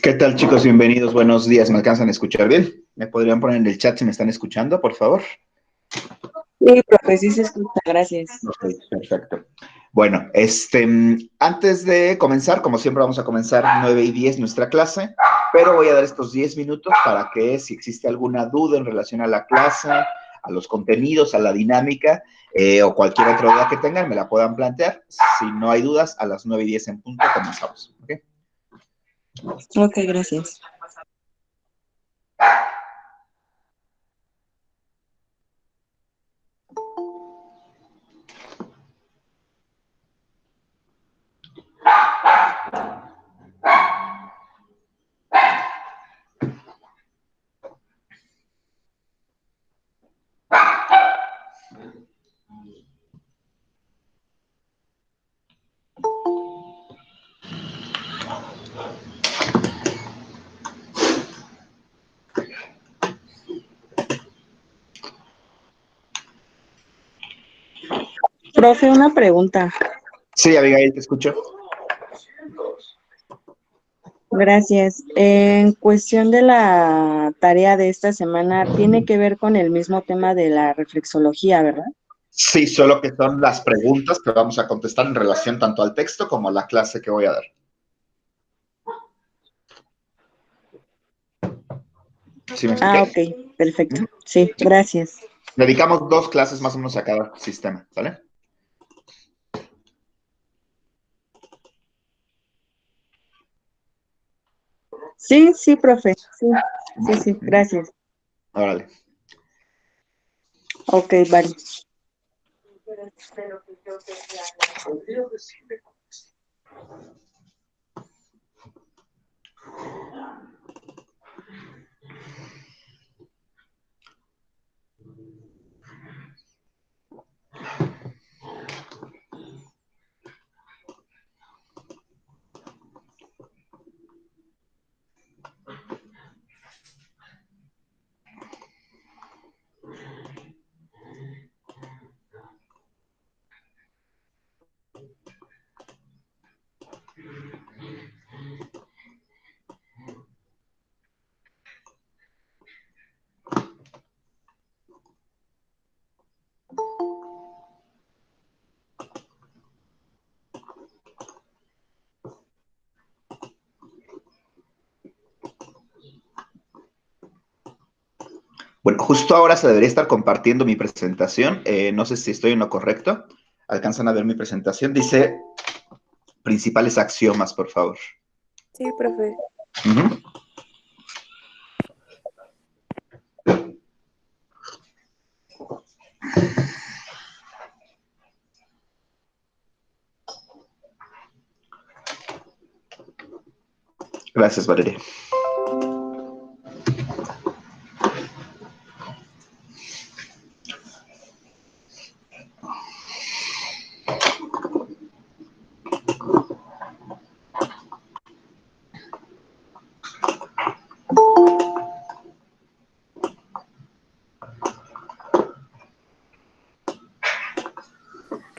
¿Qué tal, chicos? Bienvenidos, buenos días. ¿Me alcanzan a escuchar bien? ¿Me podrían poner en el chat si me están escuchando, por favor? Sí, profe, sí se escucha, gracias. Ok, perfecto. Bueno, antes de comenzar, como siempre, vamos a comenzar 9:10 nuestra clase, pero voy a dar estos 10 minutos para que, si existe alguna duda en relación a la clase, a los contenidos, a la dinámica, o cualquier otra duda que tengan, me la puedan plantear. Si no hay dudas, a las 9:10 en punto comenzamos. ¿Ok? Ok, gracias. Profe, una pregunta. Sí, Abigail, te escucho. Gracias. En cuestión de la tarea de esta semana, tiene que ver con el mismo tema de la reflexología, ¿verdad? Sí, solo que son las preguntas que vamos a contestar en relación tanto al texto como a la clase que voy a dar. ¿Sí me expliqué? Ok, perfecto. Sí, gracias. Dedicamos 2 clases más o menos a cada sistema, ¿vale? Sí, sí, profe. Sí, sí, sí, gracias. Órale. Ok, vale. Bueno, justo ahora se debería estar compartiendo mi presentación. No sé si estoy en lo correcto. ¿Alcanzan a ver mi presentación? Dice principales axiomas, por favor. Sí, profe. Ujú. Gracias, Valeria.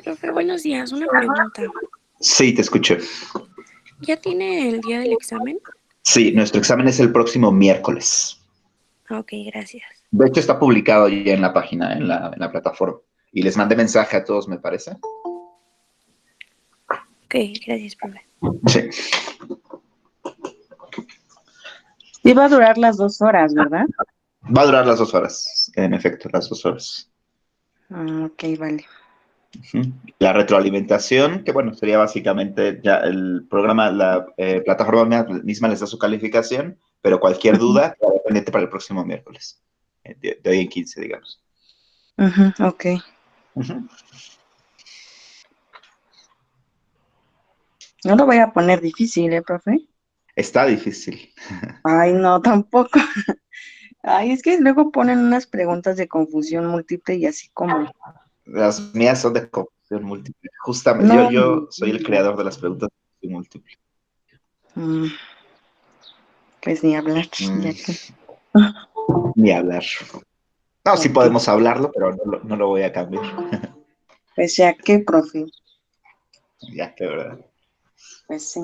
Profe, buenos días. Una pregunta. Sí, te escucho. ¿Ya tiene el día del examen? Sí, nuestro examen es el próximo miércoles. Ok, gracias. De hecho, está publicado ya en la página, en la plataforma. Y les mandé mensaje a todos, me parece. Ok, gracias, profe. Sí. Sí va a durar las 2 horas, ¿verdad? Va a durar las 2 horas, en efecto, las 2 horas. Ok, vale. Ujú. La retroalimentación, que bueno, sería básicamente ya el programa, la plataforma misma les da su calificación, pero cualquier Ujú, duda queda pendiente para el próximo miércoles, de hoy en 15, digamos. ujú, ok. Ujú. No lo voy a poner difícil, profe? Está difícil. Ay, no, tampoco. Ay, es que luego ponen unas preguntas de confusión múltiple y así como, Las mías son de confusión múltiple. Justamente, yo, no, yo soy el no, creador de las preguntas de confusión múltiple. mm, pues ni hablar, Mm, ya que. Ni hablar. No, sí Ok, podemos hablarlo, pero no lo voy a cambiar. pues ya que, profe, Ya, de verdad. pues sí.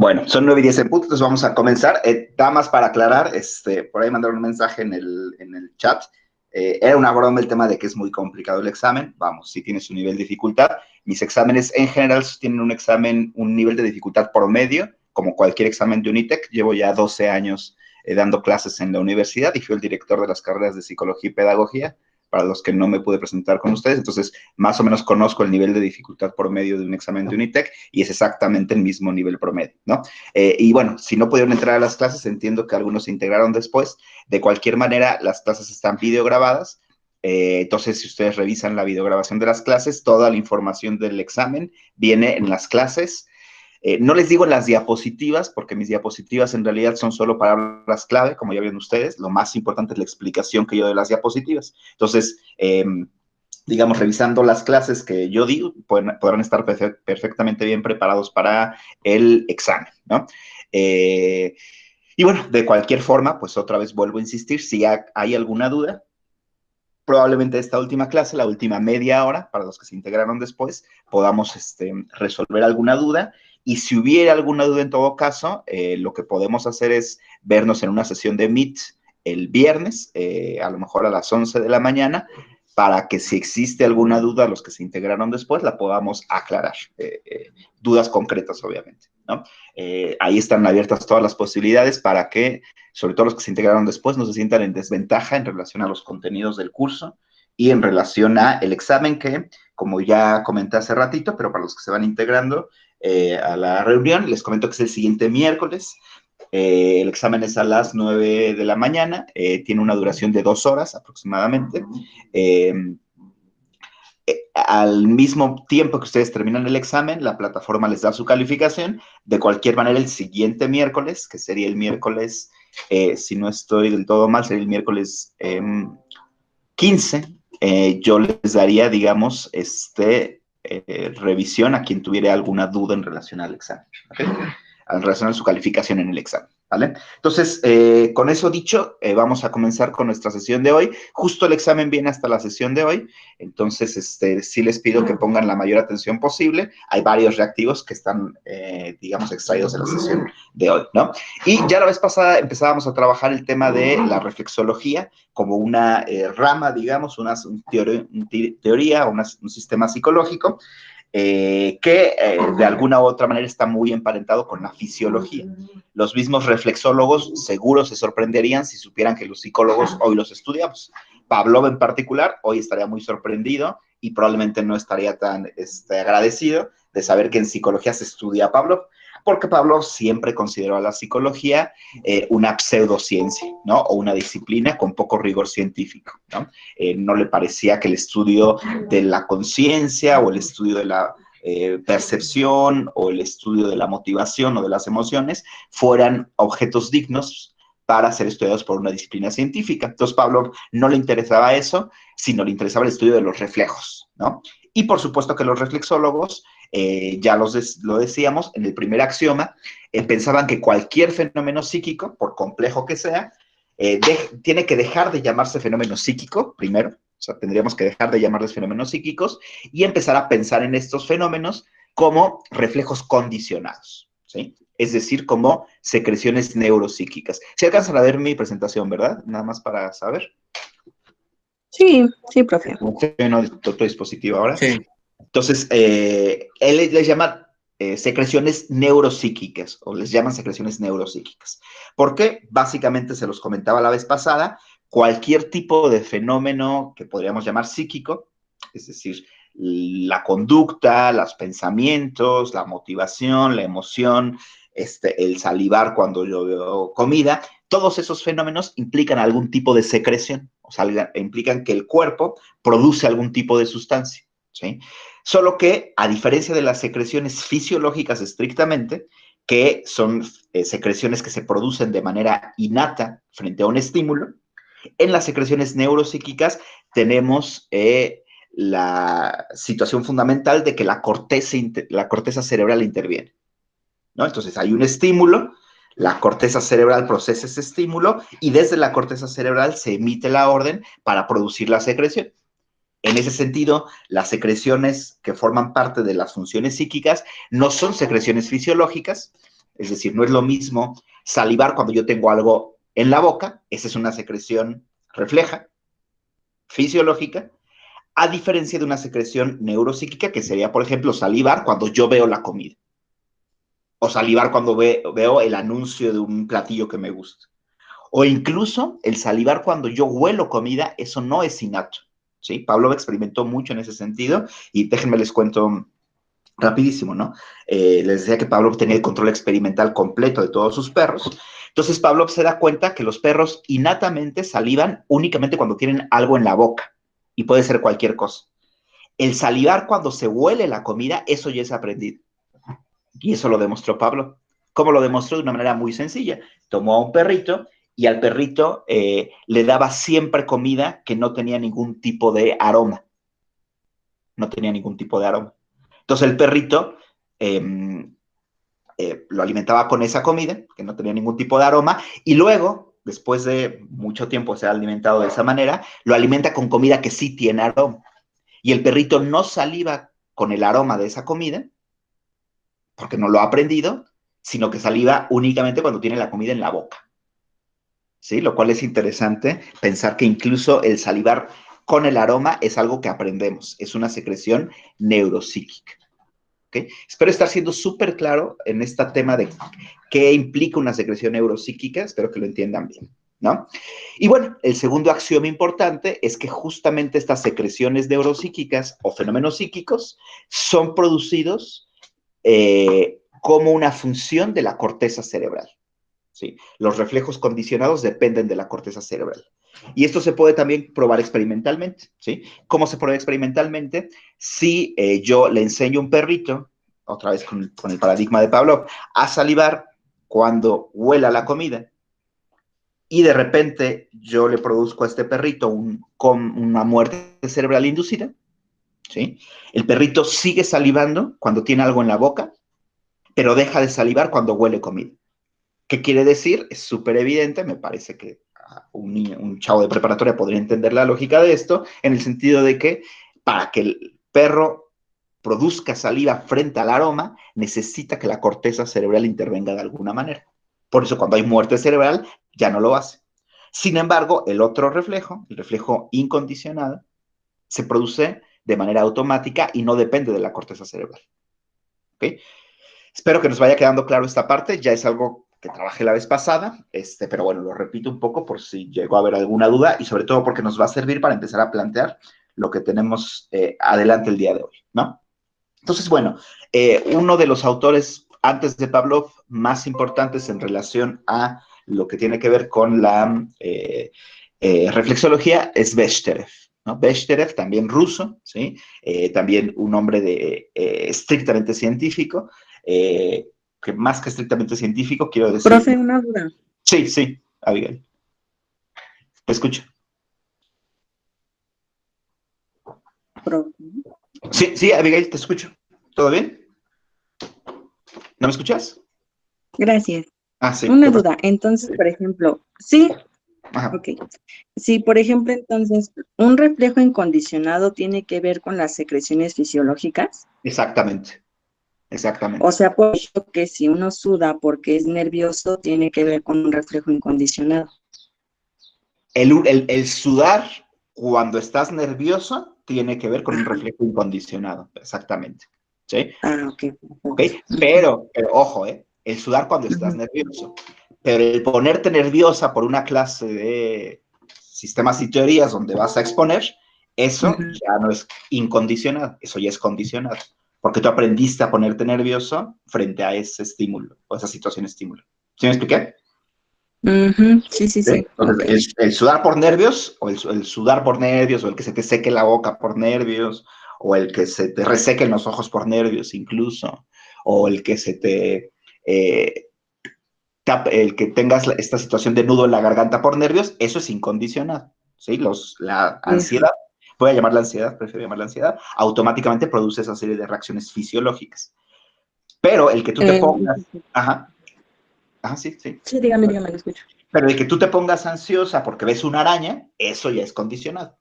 Bueno, son 9:10 en punto, entonces vamos a comenzar. Nada más para aclarar, por ahí mandaron un mensaje en el chat. Era una broma el tema de que es muy complicado el examen. Vamos, sí tiene su nivel de dificultad. Mis exámenes en general tienen un nivel de dificultad promedio, como cualquier examen de Unitec. Llevo ya 12 años dando clases en la universidad y fui el director de las carreras de Psicología y Pedagogía, para los que no me pude presentar con ustedes. Entonces, más o menos conozco el nivel de dificultad promedio de un examen de Unitec y es exactamente el mismo nivel promedio, ¿no? Y bueno, si no pudieron entrar a las clases, entiendo que algunos se integraron después. De cualquier manera, las clases están videograbadas. Entonces, si ustedes revisan la videograbación de las clases, toda la información del examen viene en las clases. No les digo en las diapositivas, porque mis diapositivas en realidad son solo palabras clave, como ya vieron ustedes. Lo más importante es la explicación que yo doy de las diapositivas. Entonces, digamos, revisando las clases que yo digo, podrán estar perfectamente bien preparados para el examen, ¿no? Y bueno, de cualquier forma, pues otra vez vuelvo a insistir, si hay alguna duda, probablemente esta última clase, la última media hora, para los que se integraron después, podamos resolver alguna duda. Y si hubiera alguna duda en todo caso, lo que podemos hacer es vernos en una sesión de Meet el viernes, a lo mejor a las 11 de la mañana, para que si existe alguna duda, los que se integraron después, la podamos aclarar. Dudas concretas, obviamente, ¿no? Ahí están abiertas todas las posibilidades para que, sobre todo los que se integraron después, no se sientan en desventaja en relación a los contenidos del curso y en relación a el examen que, como ya comenté hace ratito, pero para los que se van integrando a la reunión, les comento que es el siguiente miércoles. El examen es a las 9 de la mañana, tiene una duración de 2 horas aproximadamente. Al mismo tiempo que ustedes terminan el examen, la plataforma les da su calificación. De cualquier manera, el siguiente miércoles, que sería el miércoles, si no estoy del todo mal, sería el miércoles 15, yo les daría, digamos, revisión a quien tuviera alguna duda en relación al examen, ¿okay? En relación a su calificación en el examen, ¿vale? Entonces, con eso dicho, vamos a comenzar con nuestra sesión de hoy. Justo el examen viene hasta la sesión de hoy, entonces sí les pido que pongan la mayor atención posible. Hay varios reactivos que están, digamos, extraídos de la sesión de hoy, ¿no? Y ya la vez pasada empezábamos a trabajar el tema de la reflexología como una rama, digamos, una teoría, un sistema psicológico, que de alguna u otra manera está muy emparentado con la fisiología. Los mismos reflexólogos seguro se sorprenderían si supieran que los psicólogos hoy los estudiamos. Pavlov en particular hoy estaría muy sorprendido y probablemente no estaría tan agradecido de saber que en psicología se estudia a Pavlov, porque Pavlov siempre consideró a la psicología una pseudociencia, ¿no? O una disciplina con poco rigor científico, ¿no? No le parecía que el estudio de la conciencia o el estudio de la percepción o el estudio de la motivación o de las emociones fueran objetos dignos para ser estudiados por una disciplina científica. Entonces, Pavlov no le interesaba eso, sino le interesaba el estudio de los reflejos, ¿no? Y por supuesto que los reflexólogos, ya lo decíamos en el primer axioma, pensaban que cualquier fenómeno psíquico, por complejo que sea, tiene que dejar de llamarse fenómeno psíquico, primero. O sea, tendríamos que dejar de llamarles fenómenos psíquicos y empezar a pensar en estos fenómenos como reflejos condicionados, ¿sí? Es decir, como secreciones neuropsíquicas. Si alcanzan a ver mi presentación, ¿verdad? Nada más para saber. Sí, sí, profe. Funciona tu dispositivo ahora. Sí. Entonces, él les llama secreciones neuropsíquicas, o les llaman secreciones neuropsíquicas. ¿Por qué? Básicamente, se los comentaba la vez pasada, cualquier tipo de fenómeno que podríamos llamar psíquico, es decir, la conducta, los pensamientos, la motivación, la emoción, el salivar cuando yo veo comida, todos esos fenómenos implican algún tipo de secreción, o sea, implican que el cuerpo produce algún tipo de sustancia, ¿sí? Solo que, a diferencia de las secreciones fisiológicas estrictamente, que son secreciones que se producen de manera innata frente a un estímulo, en las secreciones neuropsíquicas tenemos la situación fundamental de que la corteza cerebral interviene, ¿no? Entonces hay un estímulo, la corteza cerebral procesa ese estímulo y desde la corteza cerebral se emite la orden para producir la secreción. En ese sentido, las secreciones que forman parte de las funciones psíquicas no son secreciones fisiológicas, es decir, no es lo mismo salivar cuando yo tengo algo en la boca, esa es una secreción refleja, fisiológica, a diferencia de una secreción neuropsíquica que sería, por ejemplo, salivar cuando yo veo la comida, o salivar cuando veo el anuncio de un platillo que me gusta, o incluso el salivar cuando yo huelo comida, eso no es innato. ¿Sí? Pavlov experimentó mucho en ese sentido y déjenme les cuento rapidísimo, ¿no? Les decía que Pavlov tenía el control experimental completo de todos sus perros. Entonces Pavlov se da cuenta que los perros innatamente salivan únicamente cuando tienen algo en la boca y puede ser cualquier cosa. El salivar cuando se huele la comida, eso ya es aprendido. Y eso lo demostró Pavlov. ¿Cómo lo demostró? De una manera muy sencilla. Tomó a un perrito y al perrito le daba siempre comida que no tenía ningún tipo de aroma. No tenía ningún tipo de aroma. Entonces el perrito lo alimentaba con esa comida, que no tenía ningún tipo de aroma, y luego, después de mucho tiempo ser alimentado de esa manera, lo alimenta con comida que sí tiene aroma. Y el perrito no saliva con el aroma de esa comida, porque no lo ha aprendido, sino que saliva únicamente cuando tiene la comida en la boca. ¿Sí? Lo cual es interesante pensar que incluso el salivar con el aroma es algo que aprendemos, es una secreción neuropsíquica. ¿Okay? Espero estar siendo súper claro en este tema de qué implica una secreción neuropsíquica, espero que lo entiendan bien, ¿no? Y bueno, el segundo axioma importante es que justamente estas secreciones neuropsíquicas o fenómenos psíquicos son producidos como una función de la corteza cerebral. ¿Sí? Los reflejos condicionados dependen de la corteza cerebral. Y esto se puede también probar experimentalmente. ¿Sí? ¿Cómo se prueba experimentalmente? Si yo le enseño a un perrito, otra vez con el paradigma de Pavlov, a salivar cuando huela la comida, y de repente yo le produzco a este perrito una muerte cerebral inducida, ¿sí? El perrito sigue salivando cuando tiene algo en la boca, pero deja de salivar cuando huele comida. ¿Qué quiere decir? Es súper evidente, me parece que un chavo de preparatoria podría entender la lógica de esto, en el sentido de que para que el perro produzca saliva frente al aroma, necesita que la corteza cerebral intervenga de alguna manera. Por eso cuando hay muerte cerebral, ya no lo hace. Sin embargo, el otro reflejo, el reflejo incondicionado, se produce de manera automática y no depende de la corteza cerebral. ¿Okay? Espero que nos vaya quedando claro esta parte, ya es algo que trabajé la vez pasada, pero bueno, lo repito un poco por si llegó a haber alguna duda y sobre todo porque nos va a servir para empezar a plantear lo que tenemos adelante el día de hoy, ¿no? Entonces, bueno, uno de los autores antes de Pavlov más importantes en relación a lo que tiene que ver con la reflexología es Bechterev, ¿no? Bechterev, también ruso, ¿sí? También un hombre estrictamente científico, que más que estrictamente científico, quiero decir... Profe, una duda. Sí, Abigail. Te escucho. Profe. Sí, Abigail, te escucho. ¿Todo bien? ¿No me escuchas? Gracias. Sí. Una duda. Entonces, por ejemplo, sí. Ajá. Ok. Sí, por ejemplo, entonces, ¿un reflejo incondicionado tiene que ver con las secreciones fisiológicas? Exactamente. O sea, por ejemplo, que si uno suda porque es nervioso, tiene que ver con un reflejo incondicionado. El sudar cuando estás nervioso, tiene que ver con un reflejo incondicionado, exactamente. ¿Sí? Ok. ¿Ok? Pero ojo, el sudar cuando estás nervioso, pero el ponerte nerviosa por una clase de sistemas y teorías donde vas a exponer, eso ya no es incondicionado, eso ya es condicionado, porque tú aprendiste a ponerte nervioso frente a ese estímulo, o esa situación estímulo. ¿Sí me expliqué? Sí. ¿Sí? Okay. Entonces, el sudar por nervios, o el sudar por nervios, o el que se te seque la boca por nervios, o el que se te resequen los ojos por nervios incluso, o el que se te el que tengas esta situación de nudo en la garganta por nervios, eso es incondicionado. ¿Sí? La ansiedad, voy a llamarla ansiedad, prefiero llamarla ansiedad, automáticamente produce esa serie de reacciones fisiológicas. Pero el que tú te pongas, ajá, sí. Sí, dígame, lo escucho. Pero el que tú te pongas ansiosa porque ves una araña, eso ya es condicionado.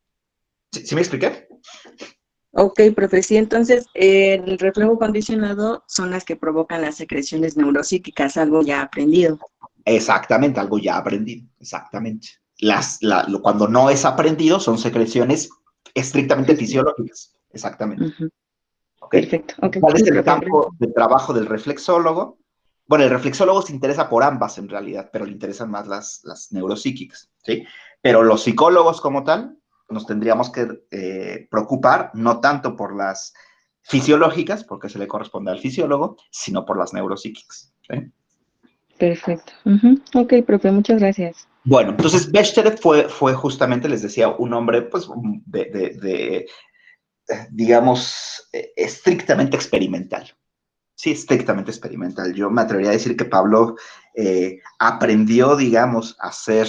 ¿Sí me expliqué? Ok, profe, sí, entonces el reflejo condicionado son las que provocan las secreciones neuropsíquicas, algo ya aprendido. Exactamente, algo ya aprendido, exactamente. Cuando no es aprendido son secreciones estrictamente fisiológicas, exactamente. ¿Okay? Perfecto. Okay. ¿Cuál es Sí, el profe, campo de trabajo del reflexólogo? Bueno, el reflexólogo se interesa por ambas en realidad, pero le interesan más las neuropsíquicas, ¿sí? Pero los psicólogos como tal nos tendríamos que preocupar no tanto por las fisiológicas, porque se le corresponde al fisiólogo, sino por las neuropsíquicas, ¿sí? Perfecto. Ok, profe, muchas gracias. Bueno, entonces Bechterev fue justamente, les decía, un hombre pues, digamos, estrictamente experimental. Sí, estrictamente experimental. Yo me atrevería a decir que Pablo aprendió, digamos, a ser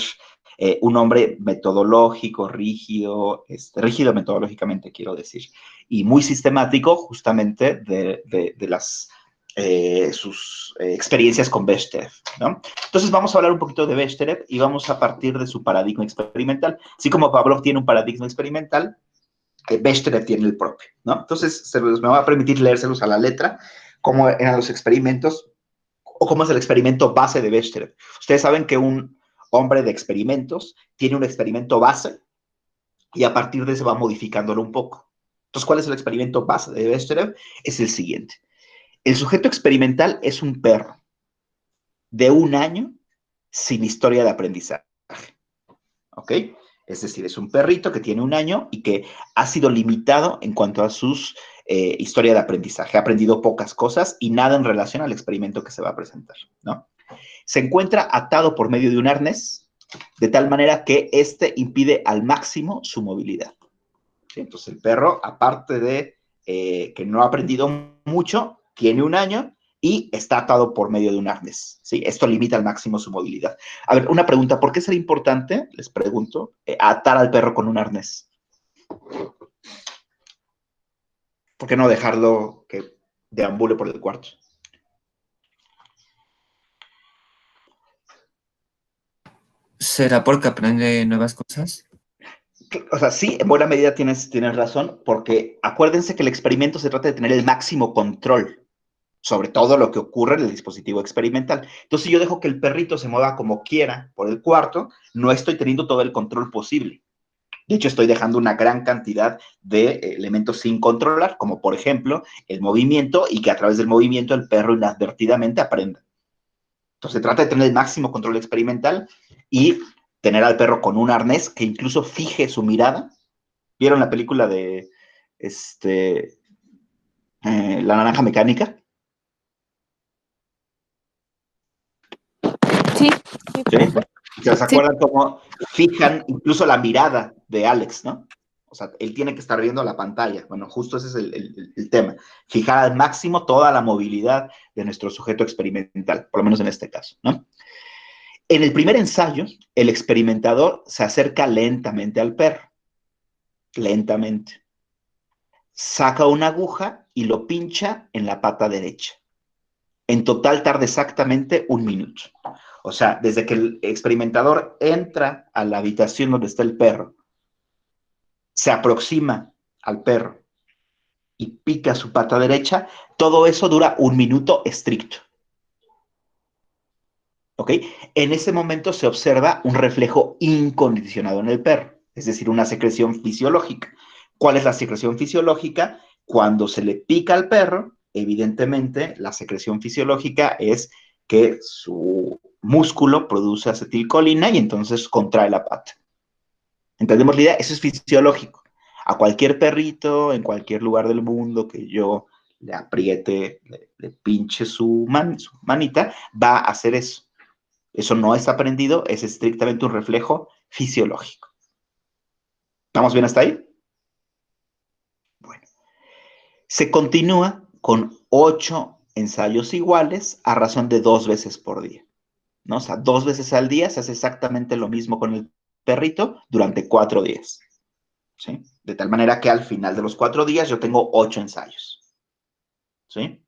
un hombre metodológico, rígido metodológicamente, quiero decir, y muy sistemático justamente de sus experiencias con Bechterev, ¿no? Entonces vamos a hablar un poquito de Bechterev y vamos a partir de su paradigma experimental. Así como Pablo tiene un paradigma experimental, Bechterev tiene el propio, ¿no? Entonces, me va a permitir leérselos a la letra, cómo eran los experimentos, o cómo es el experimento base de Bechterev. Ustedes saben que un hombre de experimentos tiene un experimento base y a partir de eso va modificándolo un poco. Entonces, ¿cuál es el experimento base de Bechterev? Es el siguiente. El sujeto experimental es un perro de 1 año sin historia de aprendizaje. ¿Ok? Es decir, es un perrito que tiene 1 año y que ha sido limitado en cuanto a sus historia de aprendizaje. Ha aprendido pocas cosas y nada en relación al experimento que se va a presentar, ¿no? Se encuentra atado por medio de un arnés, de tal manera que este impide al máximo su movilidad. ¿Sí? Entonces, el perro, aparte de que no ha aprendido mucho, tiene 1 año y está atado por medio de un arnés. ¿Sí? Esto limita al máximo su movilidad. A ver, una pregunta, ¿por qué será importante, les pregunto, atar al perro con un arnés? ¿Por qué no dejarlo que deambule por el cuarto? ¿Será porque aprende nuevas cosas? O sea, sí, en buena medida tienes razón, porque acuérdense que el experimento se trata de tener el máximo control sobre todo lo que ocurre en el dispositivo experimental. Entonces, si yo dejo que el perrito se mueva como quiera por el cuarto, no estoy teniendo todo el control posible. De hecho, estoy dejando una gran cantidad de elementos sin controlar, como por ejemplo el movimiento, y que a través del movimiento el perro inadvertidamente aprenda. Entonces, se trata de tener el máximo control experimental y tener al perro con un arnés que incluso fije su mirada. ¿Vieron la película de La Naranja Mecánica? Sí, ¿Sí? ¿Se acuerdan cómo fijan incluso la mirada de Alex, ¿no? O sea, él tiene que estar viendo la pantalla. Bueno, justo ese es el tema. Fijar al máximo toda la movilidad de nuestro sujeto experimental, por lo menos en este caso, ¿no? En el primer ensayo, el experimentador se acerca lentamente al perro. Lentamente. Saca una aguja y lo pincha en la pata derecha. En total tarda exactamente 1 minuto. O sea, desde que el experimentador entra a la habitación donde está el perro, se aproxima al perro y pica su pata derecha, todo eso dura 1 minuto estricto. ¿Ok? En ese momento se observa un reflejo incondicionado en el perro. es decir, una secreción fisiológica. ¿Cuál es la secreción fisiológica? Cuando se le pica al perro, evidentemente la secreción fisiológica es que su músculo produce acetilcolina y entonces contrae la pata. ¿Entendemos la idea? Eso es fisiológico. A cualquier perrito, en cualquier lugar del mundo que yo le apriete, le pinche su manita, va a hacer eso. Eso no es aprendido, es estrictamente un reflejo fisiológico. ¿Estamos bien hasta ahí? Bueno. Se continúa con 8 ensayos iguales a razón de 2 veces por día, ¿no? O sea, 2 veces al día se hace exactamente lo mismo con el perrito durante 4 días, ¿sí? De tal manera que al final de los 4 días yo tengo 8 ensayos, ¿sí?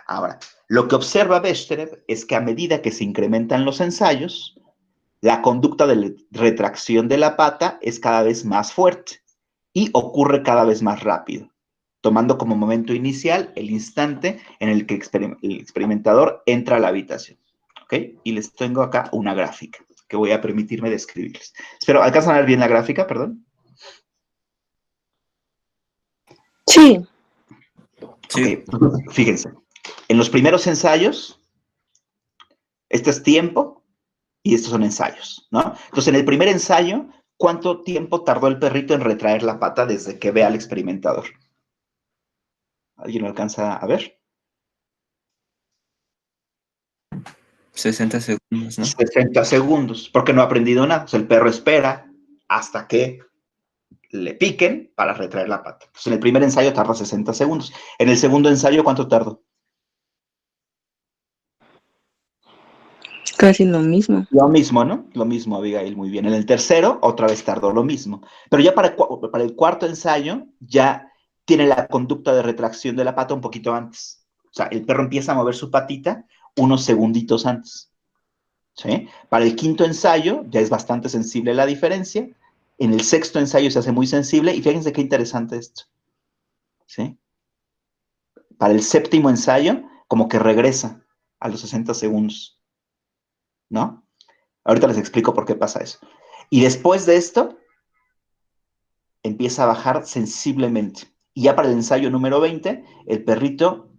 Ahora, lo que observa Bechterew es que a medida que se incrementan los ensayos, la conducta de retracción de la pata es cada vez más fuerte y ocurre cada vez más rápido, tomando como momento inicial el instante en el que el experimentador entra a la habitación. ¿Ok? Y les tengo acá una gráfica que voy a permitirme describirles. Espero, ¿alcanzan a ver bien la gráfica? Perdón. Sí. Sí. Ok, fíjense. En los primeros ensayos, este es tiempo y estos son ensayos, ¿no? Entonces, en el primer ensayo, ¿cuánto tiempo tardó el perrito en retraer la pata desde que ve al experimentador? ¿Alguien lo alcanza a ver? 60 segundos, ¿no? 60 segundos, porque no ha aprendido nada. O sea, el perro espera hasta que le piquen para retraer la pata. Entonces, en el primer ensayo tarda 60 segundos. En el segundo ensayo, ¿cuánto tardó? Casi lo mismo. Lo mismo, ¿no? Lo mismo, Abigail, muy bien. En el tercero, otra vez tardó lo mismo. Pero ya para el cuarto ensayo, ya tiene la conducta de retracción de la pata un poquito antes. O sea, el perro empieza a mover su patita unos segunditos antes. ¿Sí? Para el quinto ensayo, ya es bastante sensible la diferencia. En el sexto ensayo se hace muy sensible. Y fíjense qué interesante esto. ¿Sí? Para el séptimo ensayo, como que regresa a los 60 segundos. ¿No? Ahorita les explico por qué pasa eso. Y después de esto, empieza a bajar sensiblemente. Y ya para el ensayo número 20, el perrito,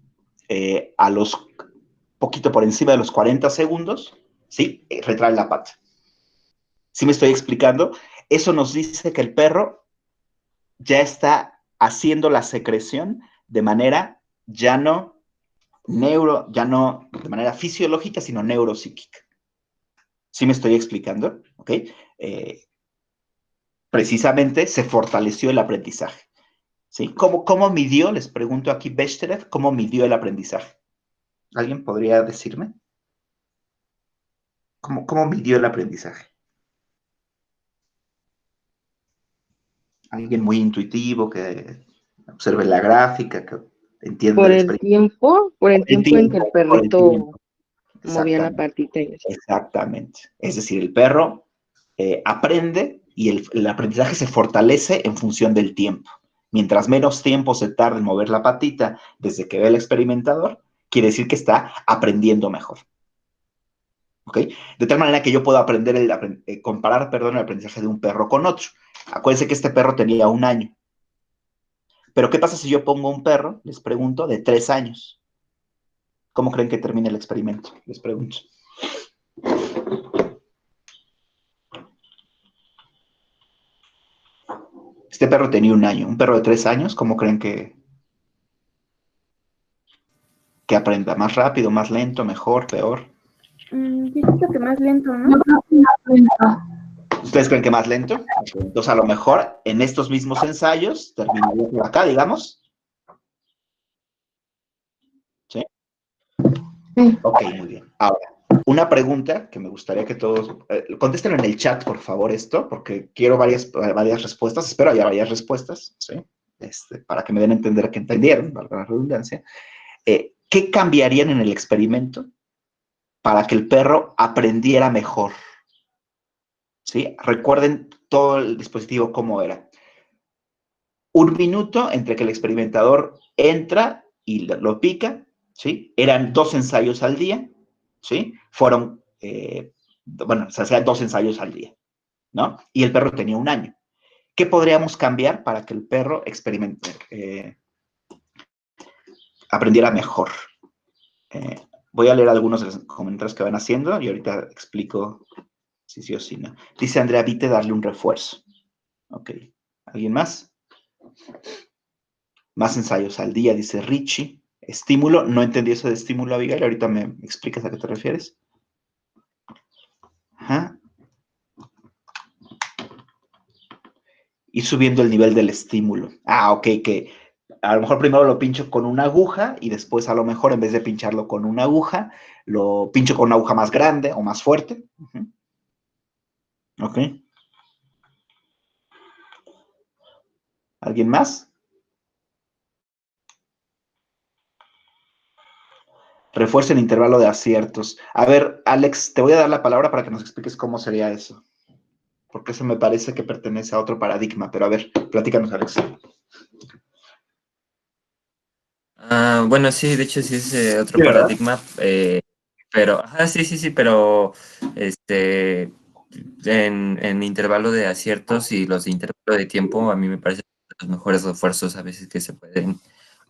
a los poquito por encima de los 40 segundos, ¿sí? Retrae la pata. ¿Sí me estoy explicando? Eso nos dice que el perro ya está haciendo la secreción de manera ya no de manera fisiológica, sino neuropsíquica. ¿Sí me estoy explicando? ¿Ok? Precisamente se fortaleció el aprendizaje. ¿Sí? ¿Cómo midió? Les pregunto aquí Bechterew, ¿cómo midió el aprendizaje? ¿Alguien podría decirme? ¿Cómo midió el aprendizaje? ¿Alguien muy intuitivo que observe la gráfica, que entienda Por el el experimento? tiempo en que el Por el perrito tiempo. movía la Exactamente. patita y eso. Exactamente. Es decir, el perro aprende y el aprendizaje se fortalece en función del tiempo. Mientras menos tiempo se tarda en mover la patita desde que ve el experimentador, quiere decir que está aprendiendo mejor. ¿Ok? De tal manera que yo puedo comparar, perdón, el aprendizaje de un perro con otro. Acuérdense que este perro tenía 1 año. Pero ¿qué pasa si yo pongo un perro, les pregunto, de 3 años? ¿Cómo creen que termine el experimento? Les pregunto. Este perro tenía 1 año. Un perro de 3 años, ¿cómo creen que aprenda? ¿Más rápido, más lento, mejor, peor? Yo siento que más lento, ¿no? ¿Ustedes creen que más lento? Ok, entonces, a lo mejor en estos mismos ensayos, terminaría por acá, digamos. ¿Sí? Ok, muy bien. Ahora, una pregunta que me gustaría que todos contesten en el chat, por favor, esto, porque quiero varias respuestas. Espero haya varias respuestas, ¿sí? Para que me den a entender que entendieron, valga la redundancia. ¿Qué cambiarían en el experimento para que el perro aprendiera mejor? ¿Sí? Recuerden todo el dispositivo cómo era. 1 minuto entre que el experimentador entra y lo pica, ¿sí? Eran 2 ensayos al día, ¿sí? Fueron, se hacían 2 ensayos al día, ¿no? Y el perro tenía 1 año. ¿Qué podríamos cambiar para que el perro aprendiera mejor? Voy a leer algunos de los comentarios que van haciendo y ahorita explico si sí o si no. Dice Andrea Vite darle un refuerzo. Ok. ¿Alguien más? Más ensayos al día, dice Richie. Estímulo, no entendí eso de estímulo, Abigail. Ahorita me explicas a qué te refieres. Ajá. Ir subiendo el nivel del estímulo. Ah, ok, que a lo mejor primero lo pincho con una aguja y después a lo mejor en vez de pincharlo con una aguja, lo pincho con una aguja más grande o más fuerte. Ok. ¿Alguien más? Refuerzo en intervalo de aciertos. A ver, Alex, te voy a dar la palabra para que nos expliques cómo sería eso. Porque eso me parece que pertenece a otro paradigma. Pero a ver, platícanos, Alex. Bueno, sí, de hecho sí es otro Sí, ¿verdad? paradigma, pero, sí, pero en intervalo de aciertos y los de intervalo de tiempo, a mí me parecen los mejores refuerzos a veces que se pueden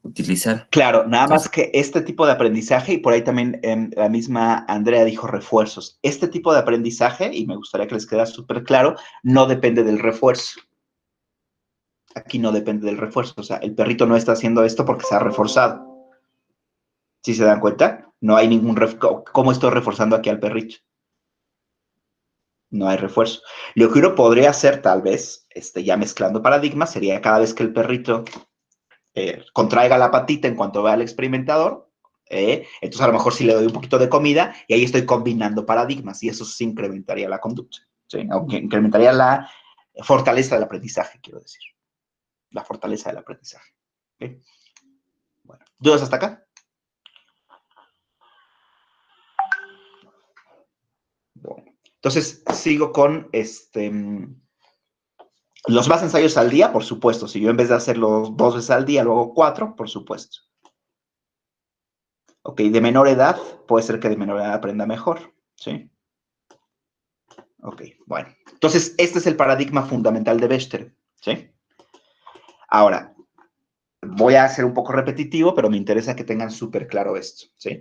utilizar. Claro, nada más Entonces, que este tipo de aprendizaje, y por ahí también la misma Andrea dijo refuerzos, este tipo de aprendizaje, y me gustaría que les quede súper claro, no depende del refuerzo. Aquí no depende del refuerzo, o sea, el perrito no está haciendo esto porque se ha reforzado. ¿Sí se dan cuenta? No hay ningún refuerzo. ¿Cómo estoy reforzando aquí al perrito? No hay refuerzo. Lo que uno podría hacer, tal vez, ya mezclando paradigmas, sería cada vez que el perrito contraiga la patita en cuanto vea al experimentador, entonces a lo mejor sí le doy un poquito de comida y ahí estoy combinando paradigmas y eso sí incrementaría la conducta, ¿sí? Aunque incrementaría la fortaleza del aprendizaje, quiero decir. La fortaleza del aprendizaje. ¿Sí? Bueno, ¿dudas hasta acá? Bueno, entonces sigo con los más ensayos al día, por supuesto. Si yo en vez de hacerlo 2 veces al día, lo hago 4, por supuesto. Ok, de menor edad, puede ser que de menor edad aprenda mejor, ¿sí? Ok, bueno. Entonces, este es el paradigma fundamental de Bester, ¿sí? Ahora, voy a ser un poco repetitivo, pero me interesa que tengan súper claro esto, ¿sí?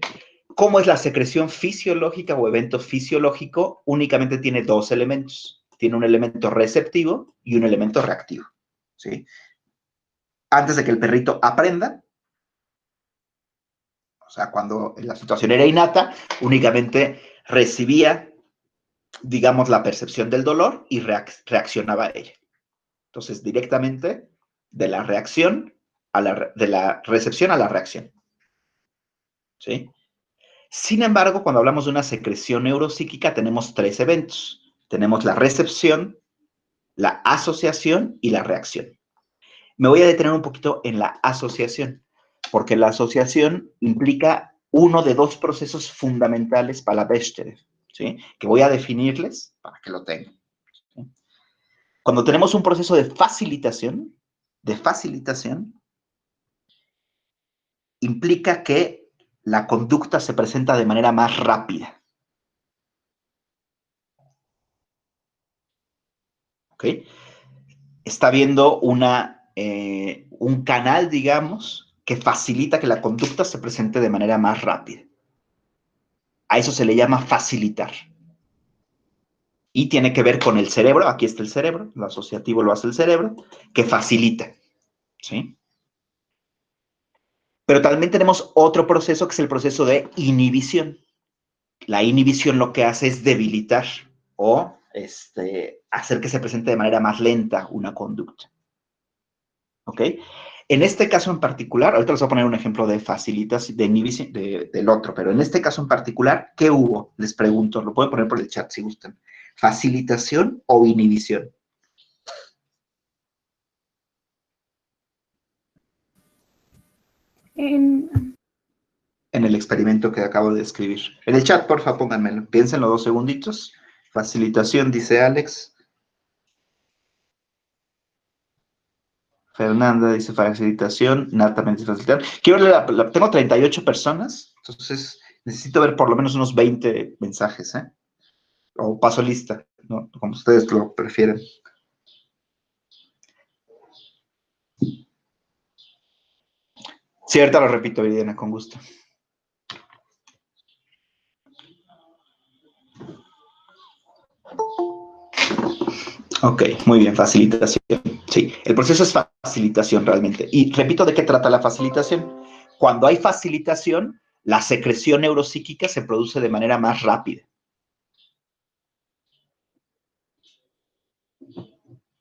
¿Cómo es la secreción fisiológica o evento fisiológico? Únicamente tiene 2 elementos. Tiene un elemento receptivo y un elemento reactivo, ¿sí? Antes de que el perrito aprenda, o sea, cuando la situación era innata, únicamente recibía, digamos, la percepción del dolor y reaccionaba a ella. Entonces, directamente de la reacción de la recepción a la reacción. ¿Sí? Sin embargo, cuando hablamos de una secreción neuropsíquica, tenemos 3 eventos. Tenemos la recepción, la asociación y la reacción. Me voy a detener un poquito en la asociación, porque la asociación implica uno de 2 procesos fundamentales para la Bechterew, ¿sí? Que voy a definirles para que lo tengan. ¿Sí? Cuando tenemos un proceso de facilitación, implica que la conducta se presenta de manera más rápida. ¿Ok? Está viendo un canal, digamos, que facilita que la conducta se presente de manera más rápida. A eso se le llama facilitar. Y tiene que ver con el cerebro, aquí está el cerebro, lo asociativo lo hace el cerebro, que facilita. ¿Sí? Pero también tenemos otro proceso que es el proceso de inhibición. La inhibición lo que hace es debilitar o hacer que se presente de manera más lenta una conducta. ¿Ok? En este caso en particular, ahorita les voy a poner un ejemplo de facilitación, de inhibición, del otro, pero en este caso en particular, ¿qué hubo? Les pregunto, lo pueden poner por el chat si gustan. ¿Facilitación o inhibición? En- En el experimento que acabo de escribir. En el chat, porfa, pónganmelo. Piénsenlo 2 segunditos. Facilitación, dice Alex. Fernanda dice facilitación. Nat también dice facilitación. Quiero leer tengo 38 personas, entonces necesito ver por lo menos unos 20 mensajes, ¿eh? O paso lista, ¿no? Como ustedes lo prefieren. Sí, ahorita lo repito, Viridiana, con gusto. Ok, muy bien, facilitación. Sí, el proceso es facilitación realmente. Y repito, ¿de qué trata la facilitación? Cuando hay facilitación, la secreción neuropsíquica se produce de manera más rápida.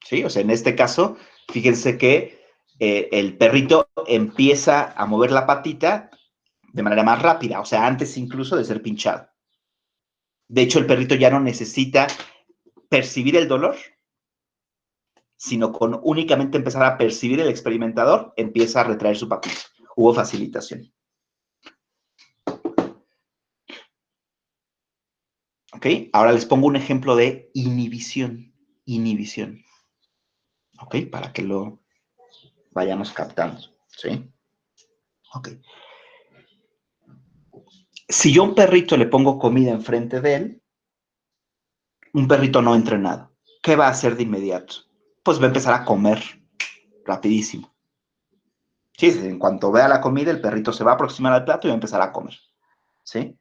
¿Sí? O sea, en este caso, fíjense que el perrito empieza a mover la patita de manera más rápida, o sea, antes incluso de ser pinchado. De hecho, el perrito ya no necesita percibir el dolor, sino con únicamente empezar a percibir el experimentador, empieza a retraer su patita. Hubo facilitación. ¿Ok? Ahora les pongo un ejemplo de inhibición. Inhibición. ¿Ok? Para que lo vayamos captando. ¿Sí? Ok. Si yo a un perrito le pongo comida enfrente de él, un perrito no entrenado, ¿qué va a hacer de inmediato? Pues va a empezar a comer rapidísimo. Sí, en cuanto vea la comida, el perrito se va a aproximar al plato y va a empezar a comer. ¿Sí?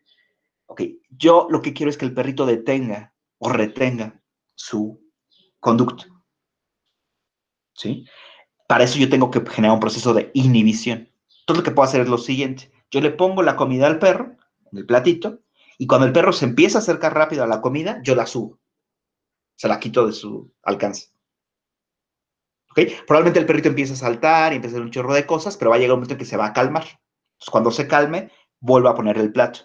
Ok, yo lo que quiero es que el perrito detenga o retenga su conducta. ¿Sí? Para eso yo tengo que generar un proceso de inhibición. Entonces lo que puedo hacer es lo siguiente. Yo le pongo la comida al perro, en el platito, y cuando el perro se empieza a acercar rápido a la comida, yo la subo. Se la quito de su alcance. ¿Ok? Probablemente el perrito empiece a saltar y empiece a hacer un chorro de cosas, pero va a llegar un momento en que se va a calmar. Entonces, cuando se calme, vuelvo a ponerle el plato.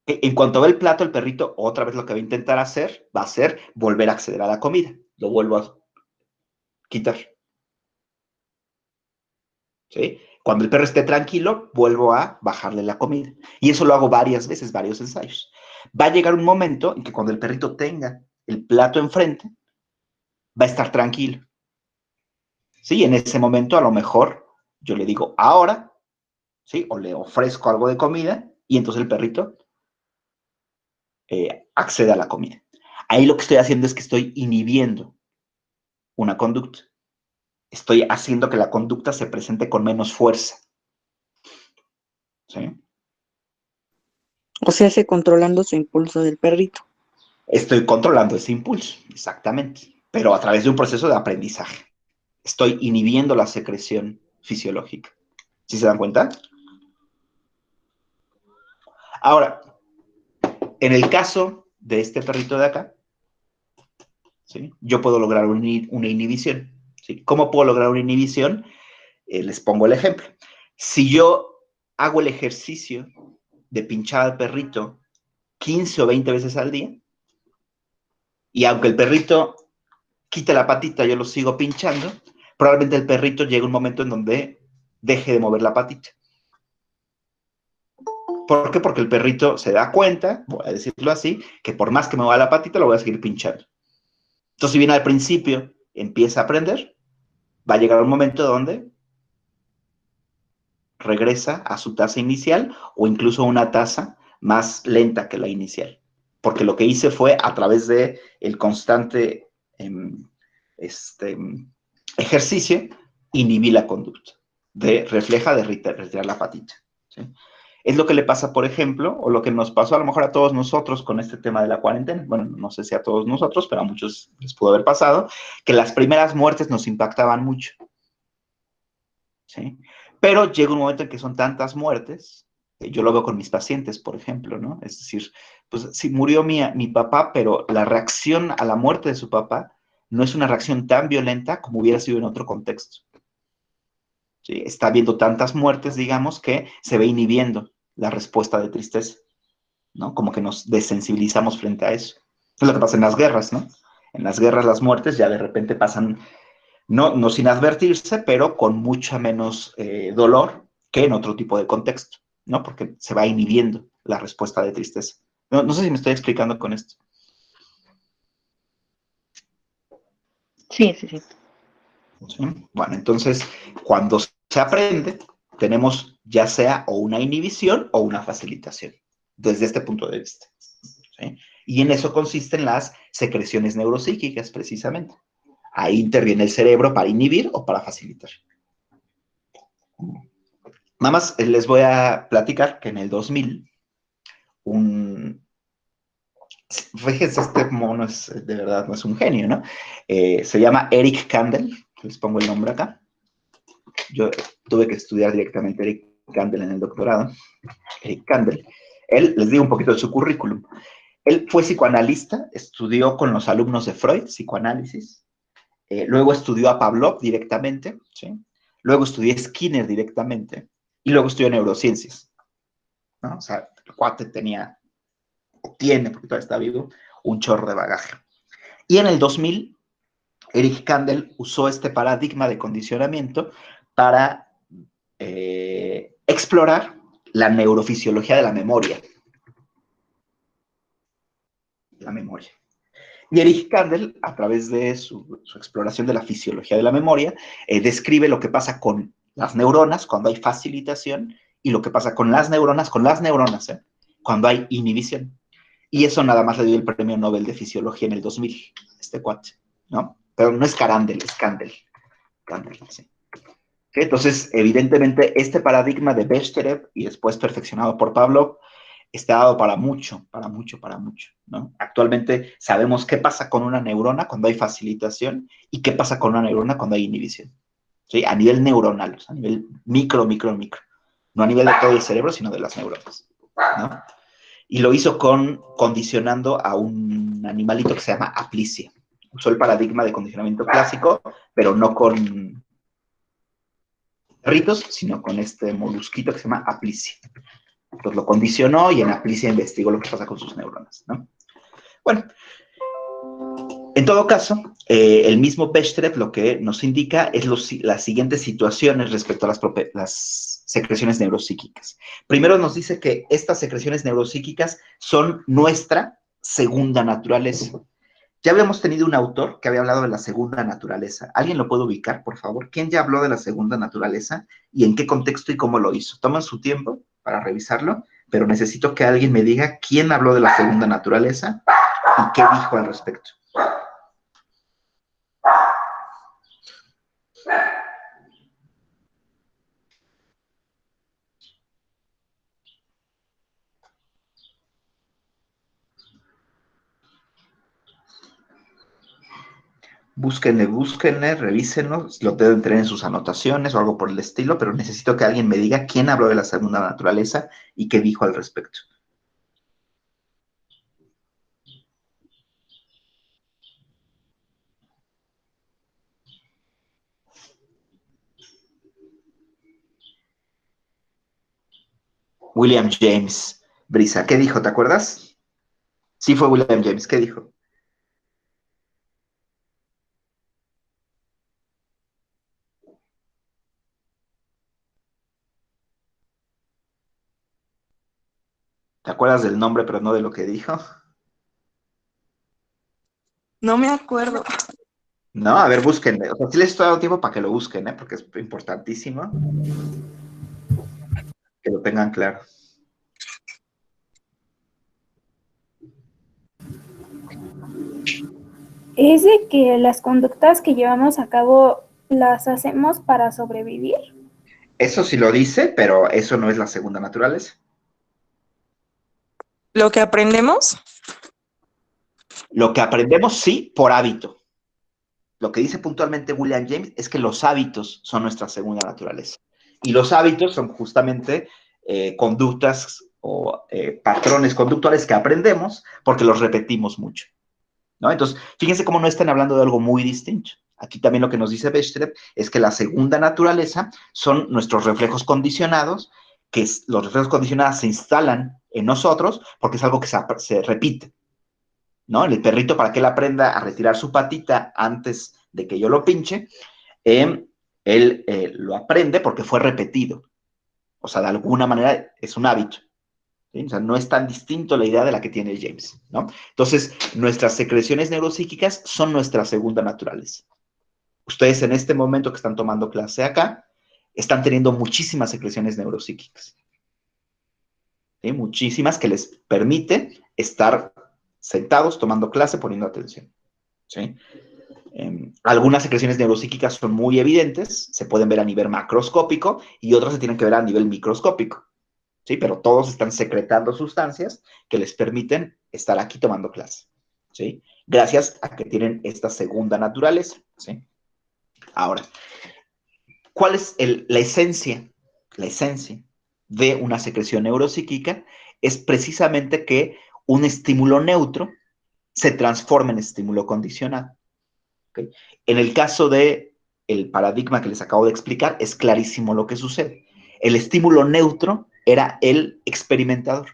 En cuanto ve el plato, el perrito otra vez lo que va a intentar hacer va a ser volver a acceder a la comida. Lo vuelvo a quitar. ¿Sí? Cuando el perro esté tranquilo, vuelvo a bajarle la comida. Y eso lo hago varias veces, varios ensayos. Va a llegar un momento en que cuando el perrito tenga el plato enfrente, va a estar tranquilo. ¿Sí? En ese momento, a lo mejor, yo le digo, ahora, ¿sí? O le ofrezco algo de comida y entonces el perrito accede a la comida. Ahí lo que estoy haciendo es que estoy inhibiendo una conducta. Estoy haciendo que la conducta se presente con menos fuerza. ¿Sí? O sea, se controlando su impulso del perrito. Estoy controlando ese impulso, exactamente, pero a través de un proceso de aprendizaje. Estoy inhibiendo la secreción fisiológica. ¿Sí se dan cuenta? Ahora, en el caso de este perrito de acá, ¿sí? Yo puedo lograr una inhibición. ¿Sí? ¿Cómo puedo lograr una inhibición? Les pongo el ejemplo. Si yo hago el ejercicio de pinchar al perrito 15 o 20 veces al día, y aunque el perrito quite la patita, yo lo sigo pinchando, probablemente el perrito llegue un momento en donde deje de mover la patita. ¿Por qué? Porque el perrito se da cuenta, voy a decirlo así, que por más que me mueva la patita, lo voy a seguir pinchando. Entonces, si bien al principio empieza a aprender, va a llegar un momento donde regresa a su tasa inicial o incluso a una tasa más lenta que la inicial. Porque lo que hice fue, a través de el constante ejercicio, inhibí la conducta. Refleja de retirar la patita. ¿Sí? Es lo que le pasa, por ejemplo, o lo que nos pasó a lo mejor a todos nosotros con este tema de la cuarentena. Bueno, no sé si a todos nosotros, pero a muchos les pudo haber pasado, que las primeras muertes nos impactaban mucho. ¿Sí? Pero llega un momento en que son tantas muertes, yo lo veo con mis pacientes, por ejemplo, ¿no? Es decir, pues sí, murió mi papá, pero la reacción a la muerte de su papá no es una reacción tan violenta como hubiera sido en otro contexto. ¿Sí? Está habiendo tantas muertes, digamos, que se ve inhibiendo la respuesta de tristeza, ¿no? Como que nos desensibilizamos frente a eso. Es lo que pasa en las guerras, ¿no? En las guerras las muertes ya de repente pasan, no sin advertirse, pero con mucha menos dolor que en otro tipo de contexto, ¿no? Porque se va inhibiendo la respuesta de tristeza. No sé si me estoy explicando con esto. Sí, sí, sí. ¿Sí? Bueno, entonces, cuando se aprende, tenemos ya sea o una inhibición o una facilitación, desde este punto de vista. ¿Sí? Y en eso consisten las secreciones neuropsíquicas, precisamente. Ahí interviene el cerebro para inhibir o para facilitar. Nada más les voy a platicar que en el 2000, fíjense, este mono es, de verdad, no es un genio, ¿no? Se llama Eric Kandel, les pongo el nombre acá. Yo tuve que estudiar directamente Eric Kandel en el doctorado. Eric Kandel. Él, les digo un poquito de su currículum. Él fue psicoanalista, estudió con los alumnos de Freud, psicoanálisis. Luego estudió a Pavlov directamente, ¿sí? Luego estudió Skinner directamente. Y luego estudió neurociencias, ¿no? O sea, el cuate tenía, o tiene, porque todavía está vivo, un chorro de bagaje. Y en el 2000, Eric Kandel usó este paradigma de condicionamiento para explorar la neurofisiología de la memoria. La memoria. Y Eric Kandel, a través de su exploración de la fisiología de la memoria, describe lo que pasa con las neuronas cuando hay facilitación y lo que pasa con las neuronas, cuando hay inhibición. Y eso nada más le dio el premio Nobel de Fisiología en el 2000, este cuate, ¿no? Pero no es Carandel, es Kandel. Kandel, sí. Entonces, evidentemente, este paradigma de Bechterev y después perfeccionado por Pavlov está dado para mucho, ¿no? Actualmente sabemos qué pasa con una neurona cuando hay facilitación y qué pasa con una neurona cuando hay inhibición, ¿sí? A nivel neuronal, o sea, a nivel micro. No a nivel de todo el cerebro, sino de las neuronas, ¿no? Y lo hizo condicionando a un animalito que se llama Aplicia. Usó el paradigma de condicionamiento clásico, pero no con perritos, sino con este molusquito que se llama Aplicia. Entonces lo condicionó y en Aplicia investigó lo que pasa con sus neuronas, ¿no? Bueno, en todo caso, el mismo Bechterev lo que nos indica es las siguientes situaciones respecto a las secreciones neuropsíquicas. Primero nos dice que estas secreciones neuropsíquicas son nuestra segunda naturaleza. Ya habíamos tenido un autor que había hablado de la segunda naturaleza. ¿Alguien lo puede ubicar, por favor? ¿Quién ya habló de la segunda naturaleza y en qué contexto y cómo lo hizo? Toman su tiempo para revisarlo, pero necesito que alguien me diga quién habló de la segunda naturaleza y qué dijo al respecto. Búsquenle, revísenlo, lo deben tener en sus anotaciones o algo por el estilo, pero necesito que alguien me diga quién habló de la segunda naturaleza y qué dijo al respecto. William James, Brisa, ¿qué dijo? ¿Te acuerdas? Sí fue William James, ¿qué dijo? ¿Te acuerdas del nombre pero no de lo que dijo? No me acuerdo. No, a ver, búsquenle. O sea, sí les estoy dando tiempo para que lo busquen, porque es importantísimo que lo tengan claro. ¿Es de que las conductas que llevamos a cabo las hacemos para sobrevivir? Eso sí lo dice, pero eso no es la segunda naturaleza. ¿Lo que aprendemos? Lo que aprendemos, sí, por hábito. Lo que dice puntualmente William James es que los hábitos son nuestra segunda naturaleza. Y los hábitos son justamente conductas o patrones conductuales que aprendemos porque los repetimos mucho, ¿no? Entonces, fíjense cómo no están hablando de algo muy distinto. Aquí también lo que nos dice Bechterev es que la segunda naturaleza son nuestros reflejos condicionados, que los reflejos condicionados se instalan en nosotros porque es algo que se repite, ¿no? El perrito, para que él aprenda a retirar su patita antes de que yo lo pinche, él lo aprende porque fue repetido. O sea, de alguna manera es un hábito. ¿Sí? O sea, no es tan distinto la idea de la que tiene James, ¿no? Entonces, nuestras secreciones neuropsíquicas son nuestra segunda naturaleza. Ustedes en este momento que están tomando clase acá, están teniendo muchísimas secreciones neuropsíquicas. ¿Sí? Muchísimas que les permite estar sentados tomando clase, poniendo atención. ¿Sí? Algunas secreciones neuropsíquicas son muy evidentes, se pueden ver a nivel macroscópico y otras se tienen que ver a nivel microscópico, ¿sí? Pero todos están secretando sustancias que les permiten estar aquí tomando clase, ¿sí? Gracias a que tienen esta segunda naturaleza, ¿sí? Ahora, ¿cuál es la esencia? La esencia de una secreción neuropsíquica es precisamente que un estímulo neutro se transforma en estímulo condicionado. ¿Okay? En el caso de el paradigma que les acabo de explicar, es clarísimo lo que sucede. El estímulo neutro era el experimentador.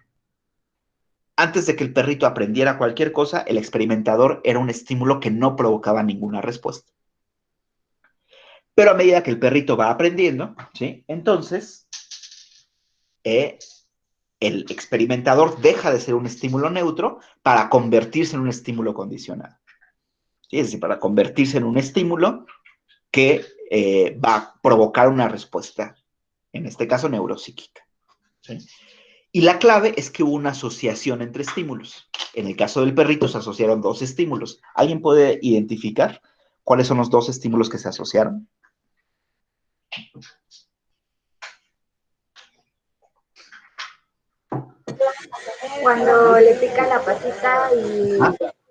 Antes de que el perrito aprendiera cualquier cosa, el experimentador era un estímulo que no provocaba ninguna respuesta. Pero a medida que el perrito va aprendiendo, ¿sí? Entonces, el experimentador deja de ser un estímulo neutro para convertirse en un estímulo condicionado. ¿Sí? Es decir, para convertirse en un estímulo que va a provocar una respuesta, en este caso neuropsíquica. ¿Sí? Y la clave es que hubo una asociación entre estímulos. En el caso del perrito se asociaron dos estímulos. ¿Alguien puede identificar cuáles son los dos estímulos que se asociaron? Cuando le pica la patita y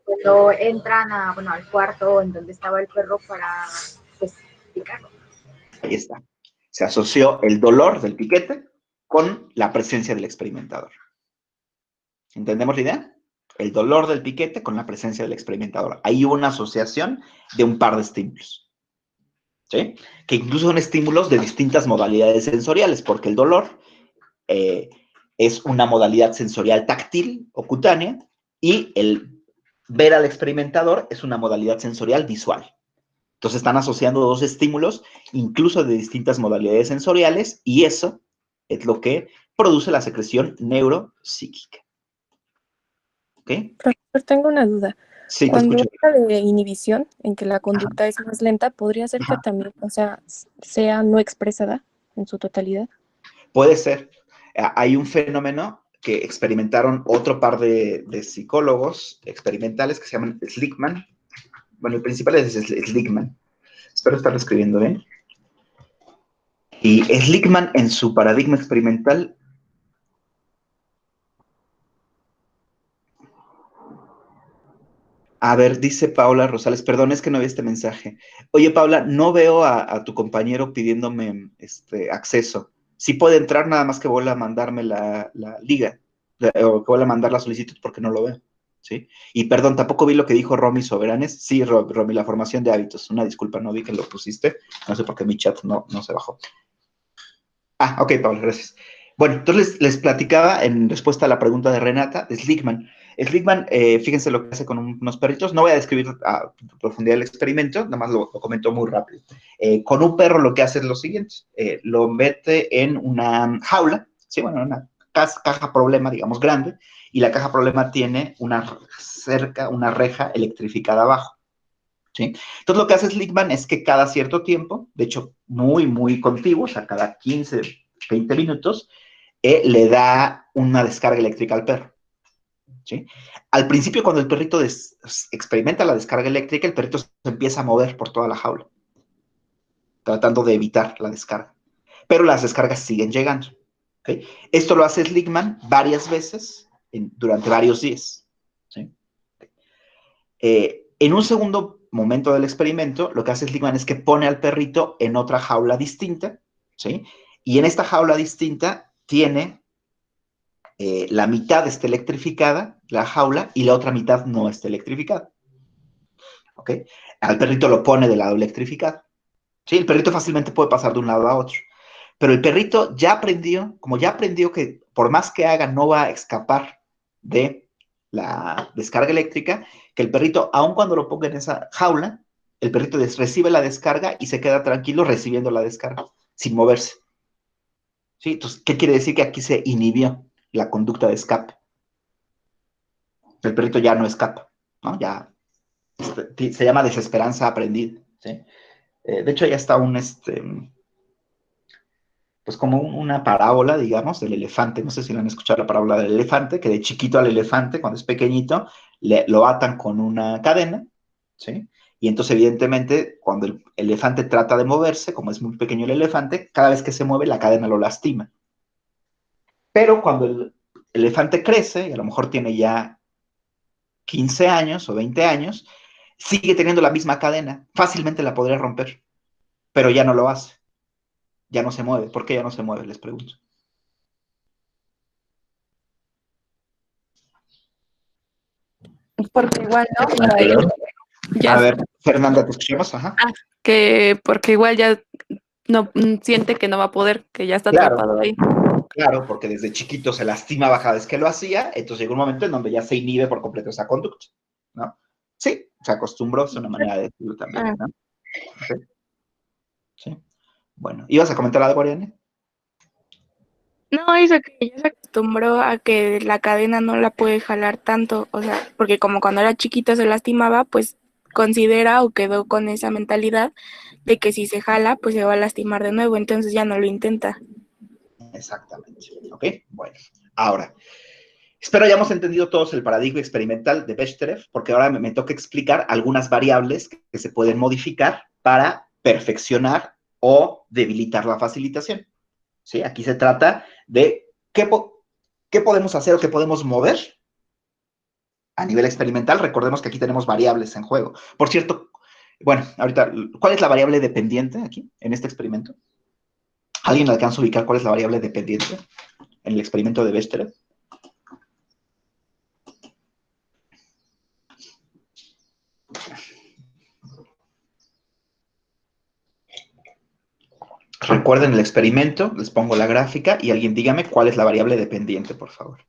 cuando entran al cuarto en donde estaba el perro para, pues, picarlo. Ahí está. Se asoció el dolor del piquete con la presencia del experimentador. ¿Entendemos la idea? El dolor del piquete con la presencia del experimentador. Ahí hubo una asociación de un par de estímulos. ¿Sí? Que incluso son estímulos de distintas modalidades sensoriales, porque el dolor es una modalidad sensorial táctil o cutánea, y el ver al experimentador es una modalidad sensorial visual. Entonces están asociando dos estímulos, incluso de distintas modalidades sensoriales, y eso es lo que produce la secreción neuropsíquica. ¿Ok? Profesor, tengo una duda. Sí, te Cuando escucho. habla de inhibición, en que la conducta es más lenta, ¿podría ser que también, o sea, sea no expresada en su totalidad? Puede ser. Hay un fenómeno que experimentaron otro par de psicólogos experimentales que se llaman Slickman. Bueno, el principal es Slickman. Espero estarlo escribiendo bien. Y Slickman, en su paradigma experimental, a ver, dice Paula Rosales, perdón, es que no vi este mensaje. Oye, Paula, no veo a tu compañero pidiéndome acceso. Sí puede entrar, nada más que vuelva a mandarme la liga, o que vuelva a mandar la solicitud porque no lo veo, ¿sí? Y perdón, tampoco vi lo que dijo Romy Soberanes. Sí, Romy, la formación de hábitos. Una disculpa, no vi que lo pusiste. No sé por qué mi chat no se bajó. Ah, ok, Paula, gracias. Bueno, entonces les platicaba en respuesta a la pregunta de Renata, de Slickman. Slickman, fíjense lo que hace con unos perritos. No voy a describir a profundidad el experimento, nada más lo comento muy rápido. Con un perro lo que hace es lo siguiente. Lo mete en una jaula, ¿sí? Bueno, una caja problema, digamos, grande, y la caja problema tiene una reja electrificada abajo. ¿Sí? Entonces lo que hace Slickman es que cada cierto tiempo, de hecho muy, muy contiguo, o sea, cada 15, 20 minutos, le da una descarga eléctrica al perro. ¿Sí? Al principio, cuando el perrito experimenta la descarga eléctrica, el perrito se empieza a mover por toda la jaula, tratando de evitar la descarga. Pero las descargas siguen llegando. ¿Okay? Esto lo hace Slickman varias veces durante varios días. ¿Sí? En un segundo momento del experimento, lo que hace Slickman es que pone al perrito en otra jaula distinta, ¿sí? Y en esta jaula distinta tiene la mitad está electrificada, la jaula, y la otra mitad no está electrificada. ¿Ok? Al perrito lo pone del lado electrificado. ¿Sí? El perrito fácilmente puede pasar de un lado a otro. Pero el perrito ya aprendió, como ya aprendió que por más que haga no va a escapar de la descarga eléctrica, que el perrito, aun cuando lo ponga en esa jaula, el perrito recibe la descarga y se queda tranquilo recibiendo la descarga, sin moverse. ¿Sí? Entonces, ¿qué quiere decir? Que aquí se inhibió la conducta de escape. El perrito ya no escapa, ¿no? Ya se llama desesperanza aprendida, ¿sí? De hecho, ya está pues como una parábola, digamos, del elefante. No sé si lo han escuchado, la parábola del elefante, que de chiquito al elefante, cuando es pequeñito, lo atan con una cadena, ¿sí? Y entonces, evidentemente, cuando el elefante trata de moverse, como es muy pequeño el elefante, cada vez que se mueve, la cadena lo lastima. Pero cuando el elefante crece, y a lo mejor tiene ya 15 años o 20 años, sigue teniendo la misma cadena. Fácilmente la podría romper, pero ya no lo hace. Ya no se mueve. ¿Por qué ya no se mueve? Les pregunto. Porque igual, ¿no? ¿Perdón? Ya, A ver, Fernanda, ¿te escuchamos? Ajá. que porque igual ya no siente que no va a poder, que ya está Claro. atrapado ahí. Claro, porque desde chiquito se lastimaba cada vez que lo hacía, entonces llegó un momento en donde ya se inhibe por completo esa conducta, ¿no? Sí, se acostumbró, es una manera de decirlo también, ¿no? Okay. Sí. Bueno, ¿ibas a comentar algo, Ariane? No, eso que ya se acostumbró a que la cadena no la puede jalar tanto, o sea, porque como cuando era chiquito se lastimaba, pues considera o quedó con esa mentalidad de que si se jala, pues se va a lastimar de nuevo, entonces ya no lo intenta. Exactamente, ¿ok? Bueno, ahora, espero hayamos entendido todos el paradigma experimental de Bechterev, porque ahora me toca explicar algunas variables que se pueden modificar para perfeccionar o debilitar la facilitación. ¿Sí? Aquí se trata de qué podemos hacer o qué podemos mover a nivel experimental. Recordemos que aquí tenemos variables en juego. Por cierto, bueno, ahorita, ¿cuál es la variable dependiente aquí, en este experimento? ¿Alguien alcanza a ubicar cuál es la variable dependiente en el experimento de Bechterev? Recuerden el experimento, les pongo la gráfica y alguien dígame cuál es la variable dependiente, por favor.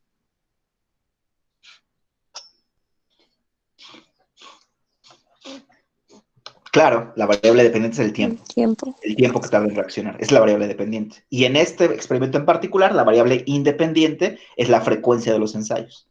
Claro, la variable dependiente es el tiempo. El tiempo que tarda en reaccionar. Es la variable dependiente. Y en este experimento en particular, la variable independiente es la frecuencia de los ensayos.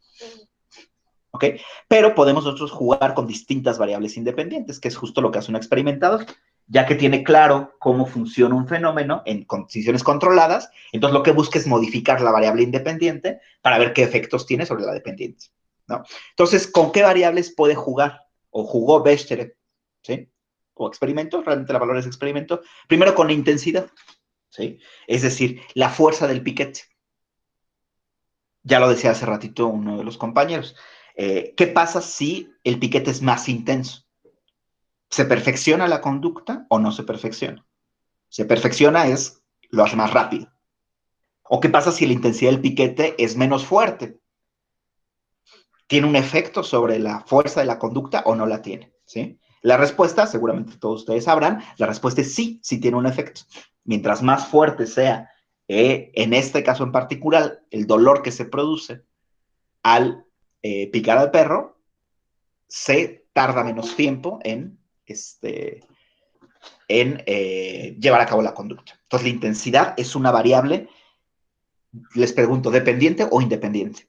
¿Ok? Pero podemos nosotros jugar con distintas variables independientes, que es justo lo que hace un experimentador. Ya que tiene claro cómo funciona un fenómeno en condiciones controladas, entonces lo que busca es modificar la variable independiente para ver qué efectos tiene sobre la dependiente, ¿no? Entonces, ¿con qué variables puede jugar? O jugó Bechterev, ¿sí? O experimento, realmente la valor es experimento. Primero con la intensidad, ¿sí? Es decir, la fuerza del piquete. Ya lo decía hace ratito uno de los compañeros. ¿Qué pasa si el piquete es más intenso? ¿Se perfecciona la conducta o no se perfecciona? Se perfecciona es lo hace más rápido. ¿O qué pasa si la intensidad del piquete es menos fuerte? ¿Tiene un efecto sobre la fuerza de la conducta o no la tiene? ¿Sí? La respuesta, seguramente todos ustedes sabrán, la respuesta es sí, sí tiene un efecto. Mientras más fuerte sea, en este caso en particular, el dolor que se produce al picar al perro, se tarda menos tiempo en llevar a cabo la conducta. Entonces, la intensidad es una variable, les pregunto, ¿dependiente o independiente?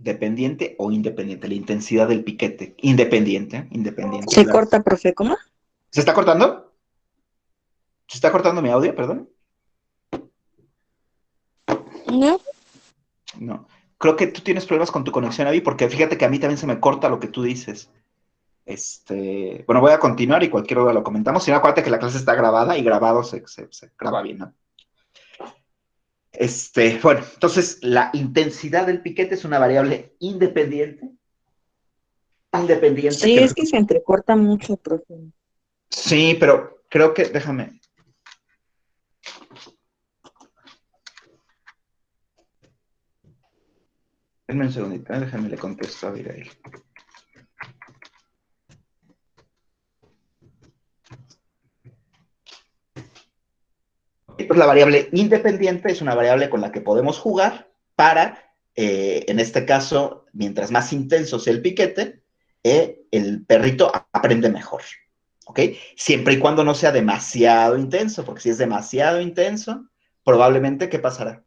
¿Dependiente o independiente? La intensidad del piquete. Independiente, independiente. Se corta, profe, ¿cómo? ¿Se está cortando? ¿Se está cortando mi audio, perdón? No. No. Creo que tú tienes problemas con tu conexión, Avi, porque fíjate que a mí también se me corta lo que tú dices. Bueno, voy a continuar y cualquier duda lo comentamos. Si no, acuérdate que la clase está grabada y grabado se graba bien, ¿no? Bueno, entonces la intensidad del piquete es una variable independiente. Independiente. Sí, es que se entrecorta mucho, profe. Sí, pero creo que, déjame. Denme un segundito, déjame le contesto a Abigail. Pues la variable independiente es una variable con la que podemos jugar para, en este caso, mientras más intenso sea el piquete, el perrito aprende mejor. ¿Ok? Siempre y cuando no sea demasiado intenso, porque si es demasiado intenso, probablemente, ¿qué pasará?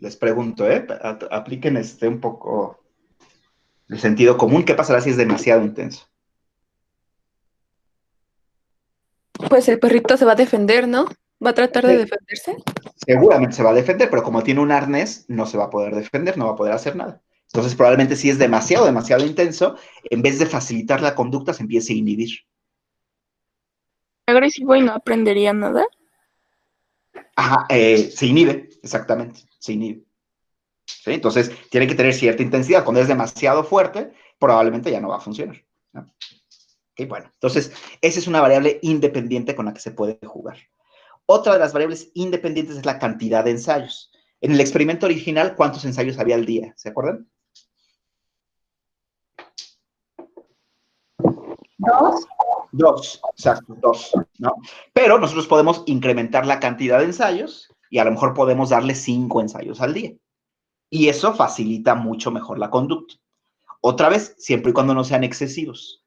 Les pregunto, apliquen un poco el sentido común. ¿Qué pasará si es demasiado intenso? Pues el perrito se va a defender, ¿no? ¿Va a tratar de defenderse? Seguramente se va a defender, pero como tiene un arnés, no se va a poder defender, no va a poder hacer nada. Entonces, probablemente si es demasiado, demasiado intenso, en vez de facilitar la conducta, se empiece a inhibir. Agresivo y no aprendería nada. Ajá, se inhibe, exactamente, se inhibe. ¿Sí? Entonces, tiene que tener cierta intensidad. Cuando es demasiado fuerte, probablemente ya no va a funcionar, ¿no? Okay, bueno, entonces, esa es una variable independiente con la que se puede jugar. Otra de las variables independientes es la cantidad de ensayos. En el experimento original, ¿cuántos ensayos había al día? ¿Se acuerdan? 2. 2, exacto, 2, ¿no? Pero nosotros podemos incrementar la cantidad de ensayos y a lo mejor podemos darle 5 ensayos al día. Y eso facilita mucho mejor la conducta. Otra vez, siempre y cuando no sean excesivos.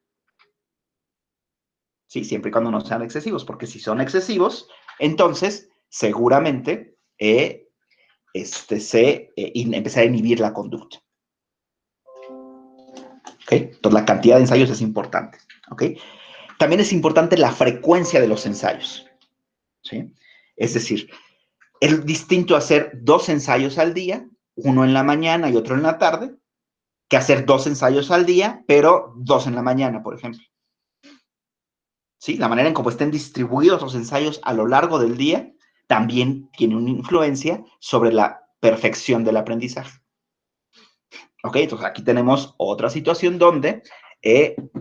Sí, siempre y cuando no sean excesivos, porque si son excesivos, entonces seguramente empezará a inhibir la conducta. ¿Ok? Entonces la cantidad de ensayos es importante. ¿Ok? También es importante la frecuencia de los ensayos. ¿Sí? Es decir, es distinto hacer 2 ensayos al día, uno en la mañana y otro en la tarde, que hacer 2 ensayos al día, pero 2 en la mañana, por ejemplo. ¿Sí? La manera en cómo estén distribuidos los ensayos a lo largo del día también tiene una influencia sobre la perfección del aprendizaje. ¿Ok? Entonces aquí tenemos otra situación donde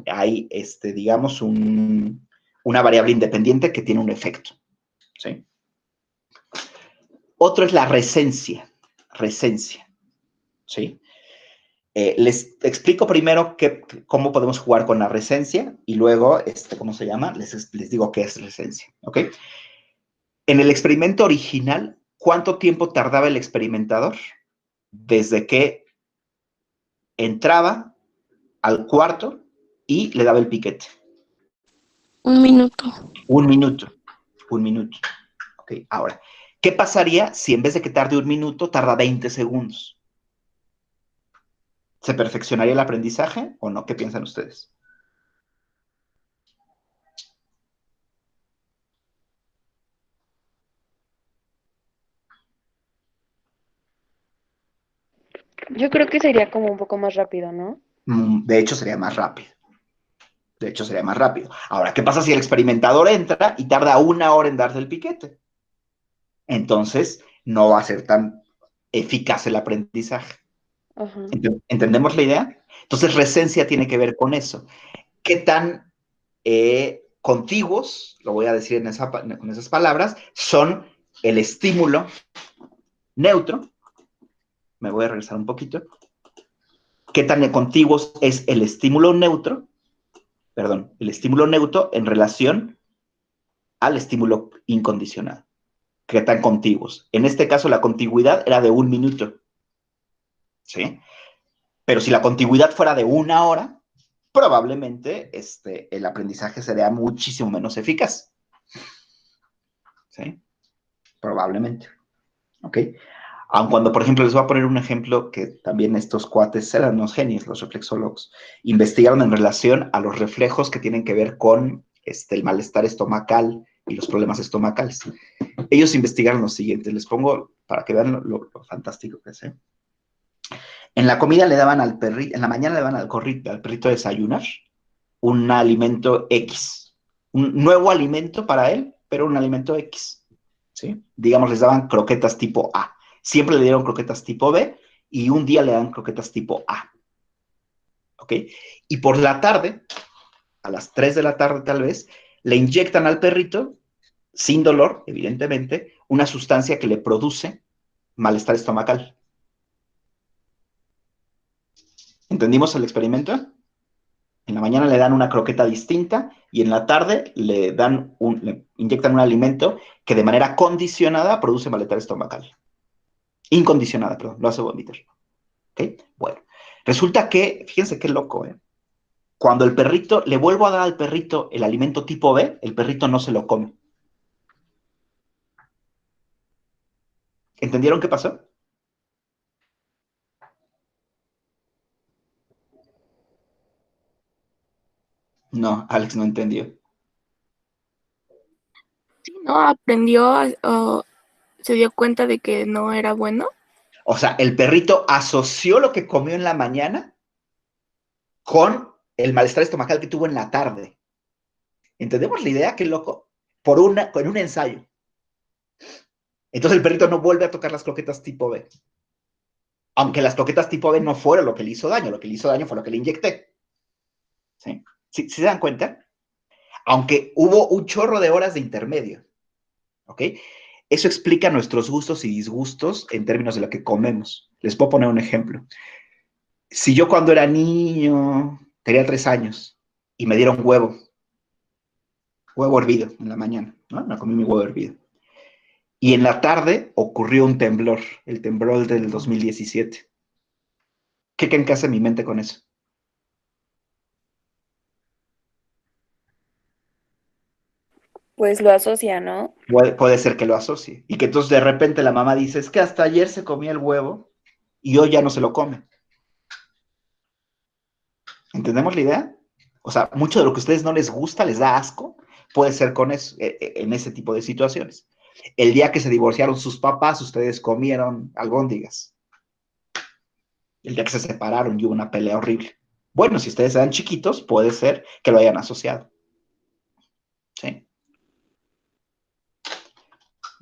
hay, digamos, una variable independiente que tiene un efecto. ¿Sí? Otro es la resencia. ¿Sí? Les explico primero cómo podemos jugar con la resencia y luego, ¿cómo se llama? Les digo qué es resencia, ¿ok? En el experimento original, ¿cuánto tiempo tardaba el experimentador desde que entraba al cuarto y le daba el piquete? 1 minuto. 1 minuto. 1 minuto. Ok, ahora, ¿qué pasaría si en vez de que tarde 1 minuto, tarda 20 segundos? ¿Se perfeccionaría el aprendizaje o no? ¿Qué piensan ustedes? Yo creo que sería como un poco más rápido, ¿no? De hecho, sería más rápido. Ahora, ¿qué pasa si el experimentador entra y tarda 1 hora en darse el piquete? Entonces, no va a ser tan eficaz el aprendizaje. Ajá. ¿Entendemos la idea? Entonces, resencia tiene que ver con eso. ¿Qué tan contiguos, lo voy a decir con esas palabras, son el estímulo neutro? Me voy a regresar un poquito. ¿Qué tan contiguos es el estímulo neutro? Perdón, el estímulo neutro en relación al estímulo incondicional. ¿Qué tan contiguos? En este caso, la contigüidad era de 1 minuto. ¿Sí? Pero si la contigüidad fuera de 1 hora, probablemente el aprendizaje sería muchísimo menos eficaz. ¿Sí? Probablemente. ¿Ok? Aun cuando, por ejemplo, les voy a poner un ejemplo que también estos cuates eran unos genios, los reflexólogos, investigaron en relación a los reflejos que tienen que ver con el malestar estomacal y los problemas estomacales. Ellos investigaron lo siguiente, les pongo para que vean lo fantástico que es. En la comida le daban al perrito, en la mañana le daban al perrito desayunar un alimento X, un nuevo alimento para él, pero un alimento X. ¿Sí? Digamos, les daban croquetas tipo A. Siempre le dieron croquetas tipo B y un día le dan croquetas tipo A. ¿Ok? Y por la tarde, a las 3 de la tarde tal vez, le inyectan al perrito, sin dolor, evidentemente, una sustancia que le produce malestar estomacal. ¿Entendimos el experimento? En la mañana le dan una croqueta distinta y en la tarde le inyectan un alimento que de manera condicionada produce malestar estomacal. Incondicionada, perdón, lo hace vomitar. ¿Ok? Bueno, resulta que, fíjense qué loco, ¿eh? Cuando el perrito, le vuelvo a dar al perrito el alimento tipo B, el perrito no se lo come. ¿Entendieron qué pasó? No, Alex no entendió. Sí, ¿no? Aprendió o se dio cuenta de que no era bueno. O sea, el perrito asoció lo que comió en la mañana con el malestar estomacal que tuvo en la tarde. ¿Entendemos la idea? Qué loco. Con un ensayo. Entonces el perrito no vuelve a tocar las croquetas tipo B. Aunque las croquetas tipo B no fueron lo que le hizo daño. Lo que le hizo daño fue lo que le inyecté. ¿Sí? ¿Sí se dan cuenta? Aunque hubo un chorro de horas de intermedio. ¿Ok? Eso explica nuestros gustos y disgustos en términos de lo que comemos. Les puedo poner un ejemplo. Si yo cuando era niño, tenía 3 años, y me dieron huevo hervido en la mañana, ¿no? Me comí mi huevo hervido. Y en la tarde ocurrió un temblor, el temblor del 2017. ¿Qué creen que hace mi mente con eso? Pues lo asocia, ¿no? Puede ser que lo asocie. Y que entonces de repente la mamá dice, es que hasta ayer se comía el huevo y hoy ya no se lo come. ¿Entendemos la idea? O sea, mucho de lo que a ustedes no les gusta, les da asco, puede ser con eso, en ese tipo de situaciones. El día que se divorciaron sus papás, ustedes comieron albóndigas. El día que se separaron y hubo una pelea horrible. Bueno, si ustedes eran chiquitos, puede ser que lo hayan asociado. ¿Sí?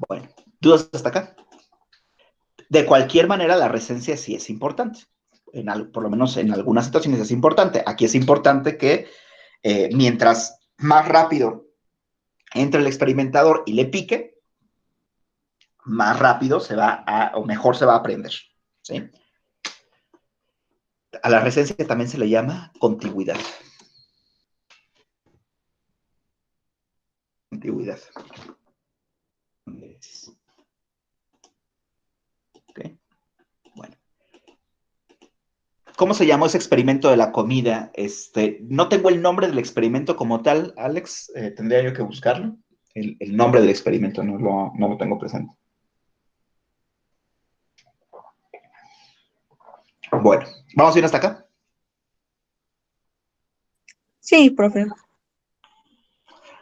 Bueno, ¿dudas hasta acá? De cualquier manera, la recencia sí es importante. Por lo menos en algunas situaciones es importante. Aquí es importante que mientras más rápido entre el experimentador y le pique, más rápido o mejor se va a aprender. ¿Sí? A la recencia también se le llama contigüidad. Contigüidad. Okay. Bueno. ¿Cómo se llamó ese experimento de la comida? No tengo el nombre del experimento como tal, Alex. Tendría yo que buscarlo. El nombre del experimento no lo tengo presente. Bueno, ¿vamos bien hasta acá? Sí, profe.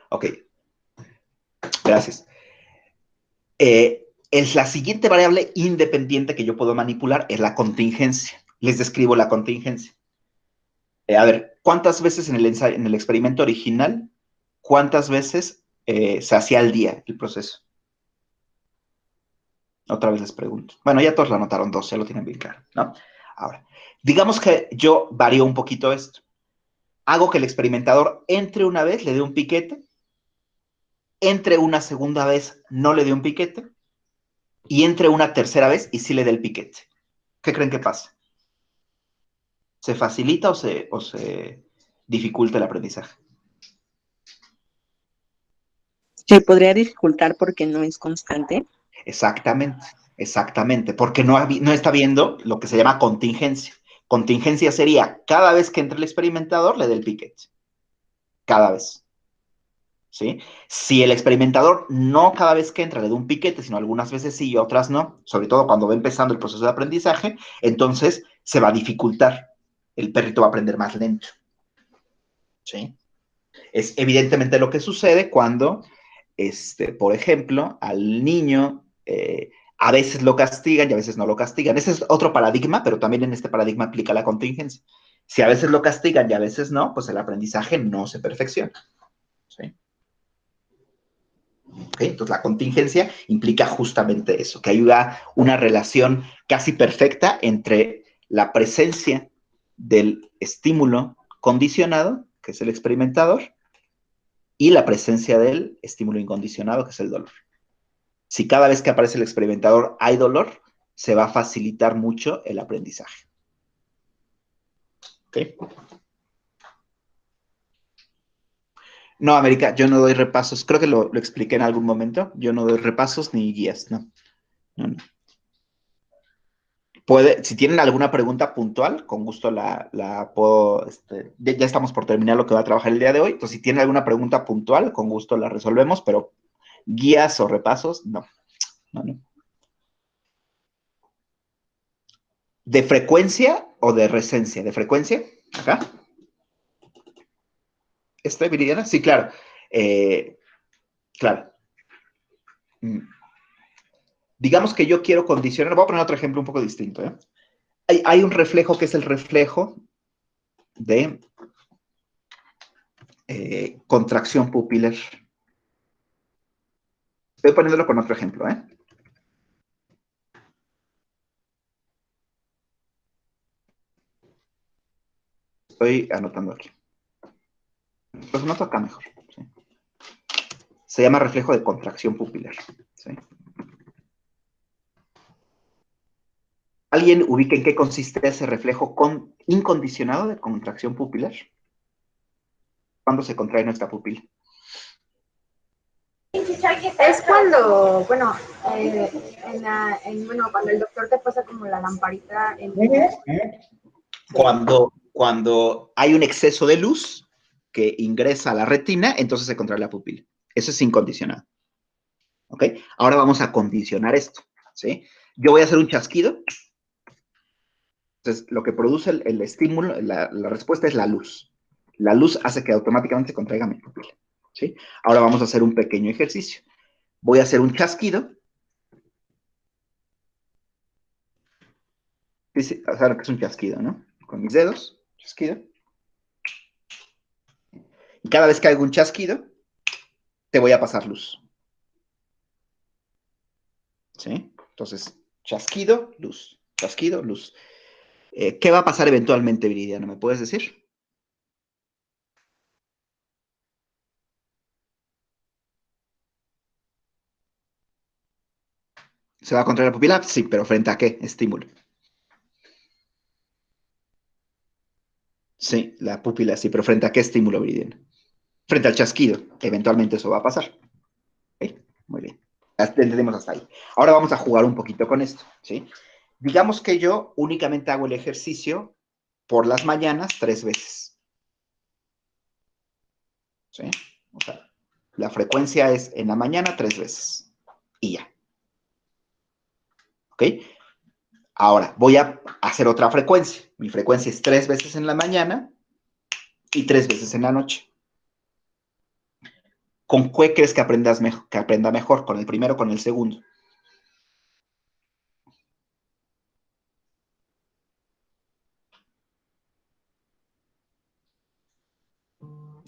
Ok. Gracias. Es la siguiente variable independiente que yo puedo manipular, es la contingencia. Les describo la contingencia. A ver, ¿cuántas veces en el experimento original, cuántas veces se hacía al día el proceso? Otra vez les pregunto. Bueno, ya todos lo anotaron 2, ya lo tienen bien claro, ¿no? Ahora, digamos que yo varío un poquito esto. Hago que el experimentador entre una vez, le dé un piquete, entre una segunda vez, no le dé un piquete, y entre una tercera vez y sí le dé el piquete. ¿Qué creen que pasa? ¿Se facilita o se dificulta el aprendizaje? Se podría dificultar porque no es constante. Exactamente, exactamente, porque no está viendo lo que se llama contingencia. Contingencia sería cada vez que entre el experimentador le dé el piquete. Cada vez. ¿Sí? Si el experimentador no cada vez que entra le da un piquete, sino algunas veces sí y otras no, sobre todo cuando va empezando el proceso de aprendizaje, entonces se va a dificultar. El perrito va a aprender más lento. ¿Sí? Es evidentemente lo que sucede cuando, por ejemplo, al niño a veces lo castigan y a veces no lo castigan. Ese es otro paradigma, pero también en este paradigma aplica la contingencia. Si a veces lo castigan y a veces no, pues el aprendizaje no se perfecciona. ¿Sí? ¿Okay? Entonces la contingencia implica justamente eso, que hay una relación casi perfecta entre la presencia del estímulo condicionado, que es el experimentador, y la presencia del estímulo incondicionado, que es el dolor. Si cada vez que aparece el experimentador hay dolor, se va a facilitar mucho el aprendizaje. ¿Okay? No, América, yo no doy repasos. Creo que lo expliqué en algún momento. Yo no doy repasos ni guías, no. No. Si tienen alguna pregunta puntual, con gusto la puedo, ya estamos por terminar lo que va a trabajar el día de hoy, entonces si tienen alguna pregunta puntual, con gusto la resolvemos, pero guías o repasos, no. ¿De frecuencia o de recencia? ¿De frecuencia? Acá. Viridiana? Sí, claro. Claro. Digamos que yo quiero condicionar, voy a poner otro ejemplo un poco distinto. Hay un reflejo que es el reflejo de contracción pupilar. Estoy poniéndolo con otro ejemplo. Estoy anotando aquí. Los anoto acá mejor. ¿Sí? Se llama reflejo de contracción pupilar. ¿Sí? ¿Alguien ubica en qué consiste ese reflejo incondicionado de contracción pupilar? ¿Cuándo se contrae nuestra pupila? Es cuando, bueno, cuando el doctor te pasa como la lamparita en... Cuando hay un exceso de luz que ingresa a la retina, entonces se contrae la pupila. Eso es incondicionado. ¿Ok? Ahora vamos a condicionar esto. ¿Sí? Yo voy a hacer un chasquido. Entonces, lo que produce el estímulo, la respuesta es la luz. La luz hace que automáticamente se contraiga mi pupila. ¿Sí? Ahora vamos a hacer un pequeño ejercicio. Voy a hacer un chasquido. O sea, lo que es un chasquido, ¿no? Con mis dedos, chasquido. Y cada vez que hago un chasquido, te voy a pasar luz. ¿Sí? Entonces, chasquido, luz. Chasquido, luz. ¿Qué va a pasar eventualmente, Viridiana? ¿Me puedes decir? ¿Se va a contraer la pupila? Sí, pero ¿frente a qué estímulo? Sí, la pupila sí, pero ¿frente a qué estímulo, Viridiana? Frente al chasquido. Eventualmente eso va a pasar. ¿Ok? Muy bien. Ya entendemos hasta ahí. Ahora vamos a jugar un poquito con esto. ¿Sí? Digamos que yo únicamente hago el ejercicio por las mañanas 3 veces. ¿Sí? O sea, la frecuencia es en la mañana 3 veces. Y ya. ¿Ok? Ahora, voy a hacer otra frecuencia. Mi frecuencia es 3 veces en la mañana y 3 veces en la noche. ¿Con qué crees que aprenda mejor? ¿Con el primero o con el segundo?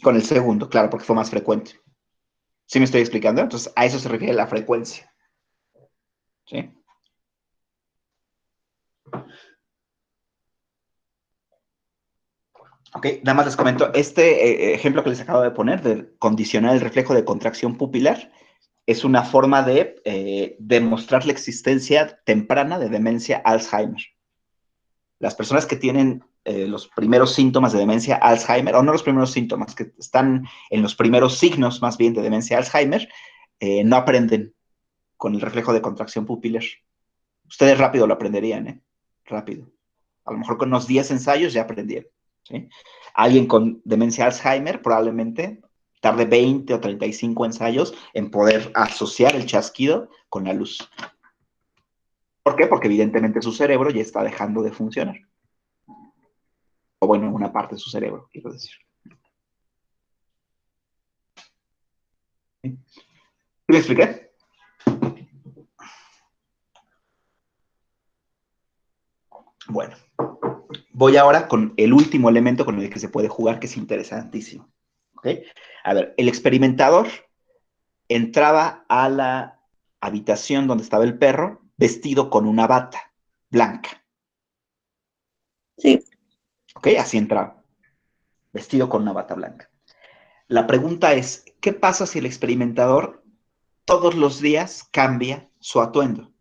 Con el segundo, claro, porque fue más frecuente. ¿Sí me estoy explicando? Entonces, a eso se refiere la frecuencia. ¿Sí? Ok, nada más les comento, este ejemplo que les acabo de poner, de condicionar el reflejo de contracción pupilar, es una forma de demostrar la existencia temprana de demencia Alzheimer. Las personas que tienen los primeros síntomas de demencia Alzheimer, o no los primeros síntomas, que están en los primeros signos más bien de demencia Alzheimer, no aprenden con el reflejo de contracción pupilar. Ustedes rápido lo aprenderían, ¿eh? Rápido. A lo mejor con unos 10 ensayos ya aprendieron. ¿Sí? Alguien con demencia Alzheimer probablemente tarde 20 o 35 ensayos en poder asociar el chasquido con la luz. ¿Por qué? Porque evidentemente su cerebro ya está dejando de funcionar. O bueno, una parte de su cerebro, quiero decir. ¿Sí? ¿Me expliqué? Bueno, voy ahora con el último elemento con el que se puede jugar, que es interesantísimo. ¿Ok? A ver, el experimentador entraba a la habitación donde estaba el perro vestido con una bata blanca. Sí. ¿Ok? Así entraba, vestido con una bata blanca. La pregunta es, ¿qué pasa si el experimentador todos los días cambia su atuendo?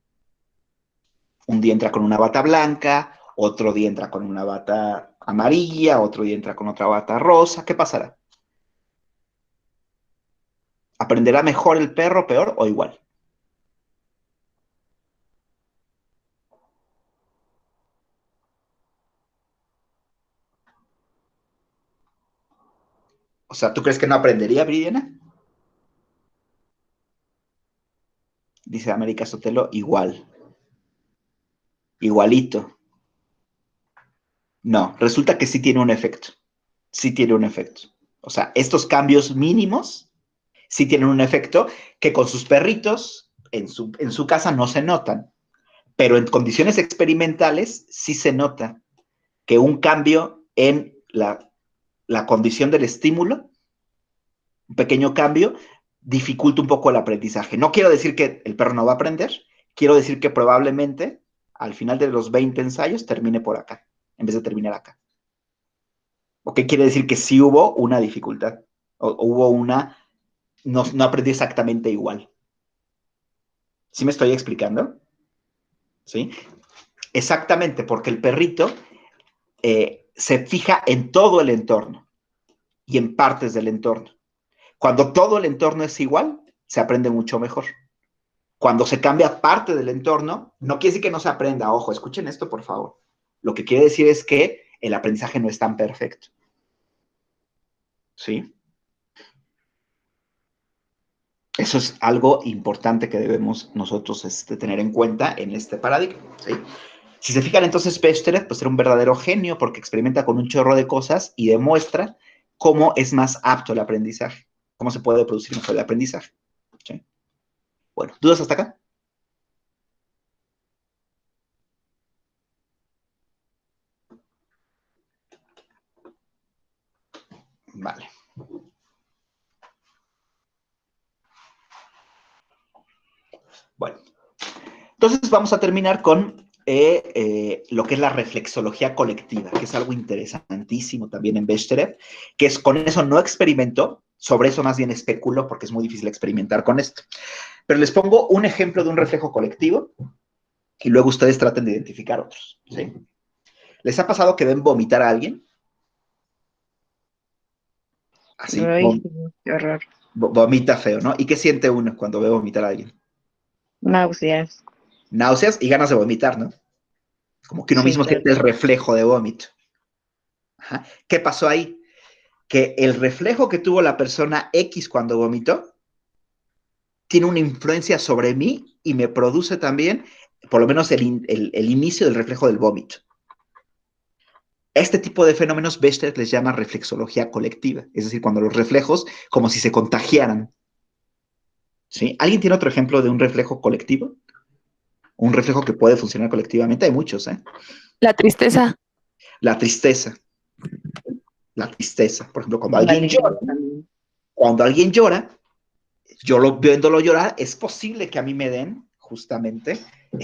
Un día entra con una bata blanca, otro día entra con una bata amarilla, otro día entra con otra bata rosa. ¿Qué pasará? ¿Aprenderá mejor el perro, peor o igual? O sea, ¿tú crees que no aprendería, Viridiana? Dice América Sotelo, igual. Igualito. No, resulta que sí tiene un efecto. Sí tiene un efecto. O sea, estos cambios mínimos sí tienen un efecto que con sus perritos en su casa no se notan, pero en condiciones experimentales sí se nota que un cambio en la condición del estímulo, un pequeño cambio, dificulta un poco el aprendizaje. No quiero decir que el perro no va a aprender, quiero decir que probablemente al final de los 20 ensayos termine por acá, en vez de terminar acá. ¿Ok? Quiere decir que sí hubo una dificultad, o hubo una, no aprendí exactamente igual. ¿Sí me estoy explicando? ¿Sí? Exactamente, porque el perrito se fija en todo el entorno y en partes del entorno. Cuando todo el entorno es igual, se aprende mucho mejor. Cuando se cambia parte del entorno, no quiere decir que no se aprenda. Ojo, escuchen esto, por favor. Lo que quiere decir es que el aprendizaje no es tan perfecto. ¿Sí? Eso es algo importante que debemos nosotros tener en cuenta en este paradigma. ¿Sí? Si se fijan, entonces Bechterev pues era un verdadero genio porque experimenta con un chorro de cosas y demuestra cómo es más apto el aprendizaje, cómo se puede producir mejor el aprendizaje. ¿Sí? Bueno, ¿dudas hasta acá? Vale. Bueno, entonces vamos a terminar con lo que es la reflexología colectiva, que es algo interesantísimo también en Bechterev, que es con eso no experimentó, sobre eso más bien especuló, porque es muy difícil experimentar con esto. Pero les pongo un ejemplo de un reflejo colectivo y luego ustedes traten de identificar otros. ¿Sí? ¿Les ha pasado que ven vomitar a alguien? Así, Ay, qué horror. vomita feo, ¿no? ¿Y qué siente uno cuando ve vomitar a alguien? Náuseas. Náuseas y ganas de vomitar, ¿no? Como que uno Sí, mismo claro. siente el reflejo de vómito. Ajá. ¿Qué pasó ahí? Que el reflejo que tuvo la persona X cuando vomitó tiene una influencia sobre mí y me produce también, por lo menos, el inicio del reflejo del vómito. Este tipo de fenómenos Bechterev les llama reflexología colectiva, es decir, cuando los reflejos como si se contagiaran. ¿Sí? ¿Alguien tiene otro ejemplo de un reflejo colectivo? Un reflejo que puede funcionar colectivamente, hay muchos, ¿eh? La tristeza. La tristeza. La tristeza. Por ejemplo, La alegría también. cuando alguien llora, yo viéndolo llorar, es posible que a mí me den justamente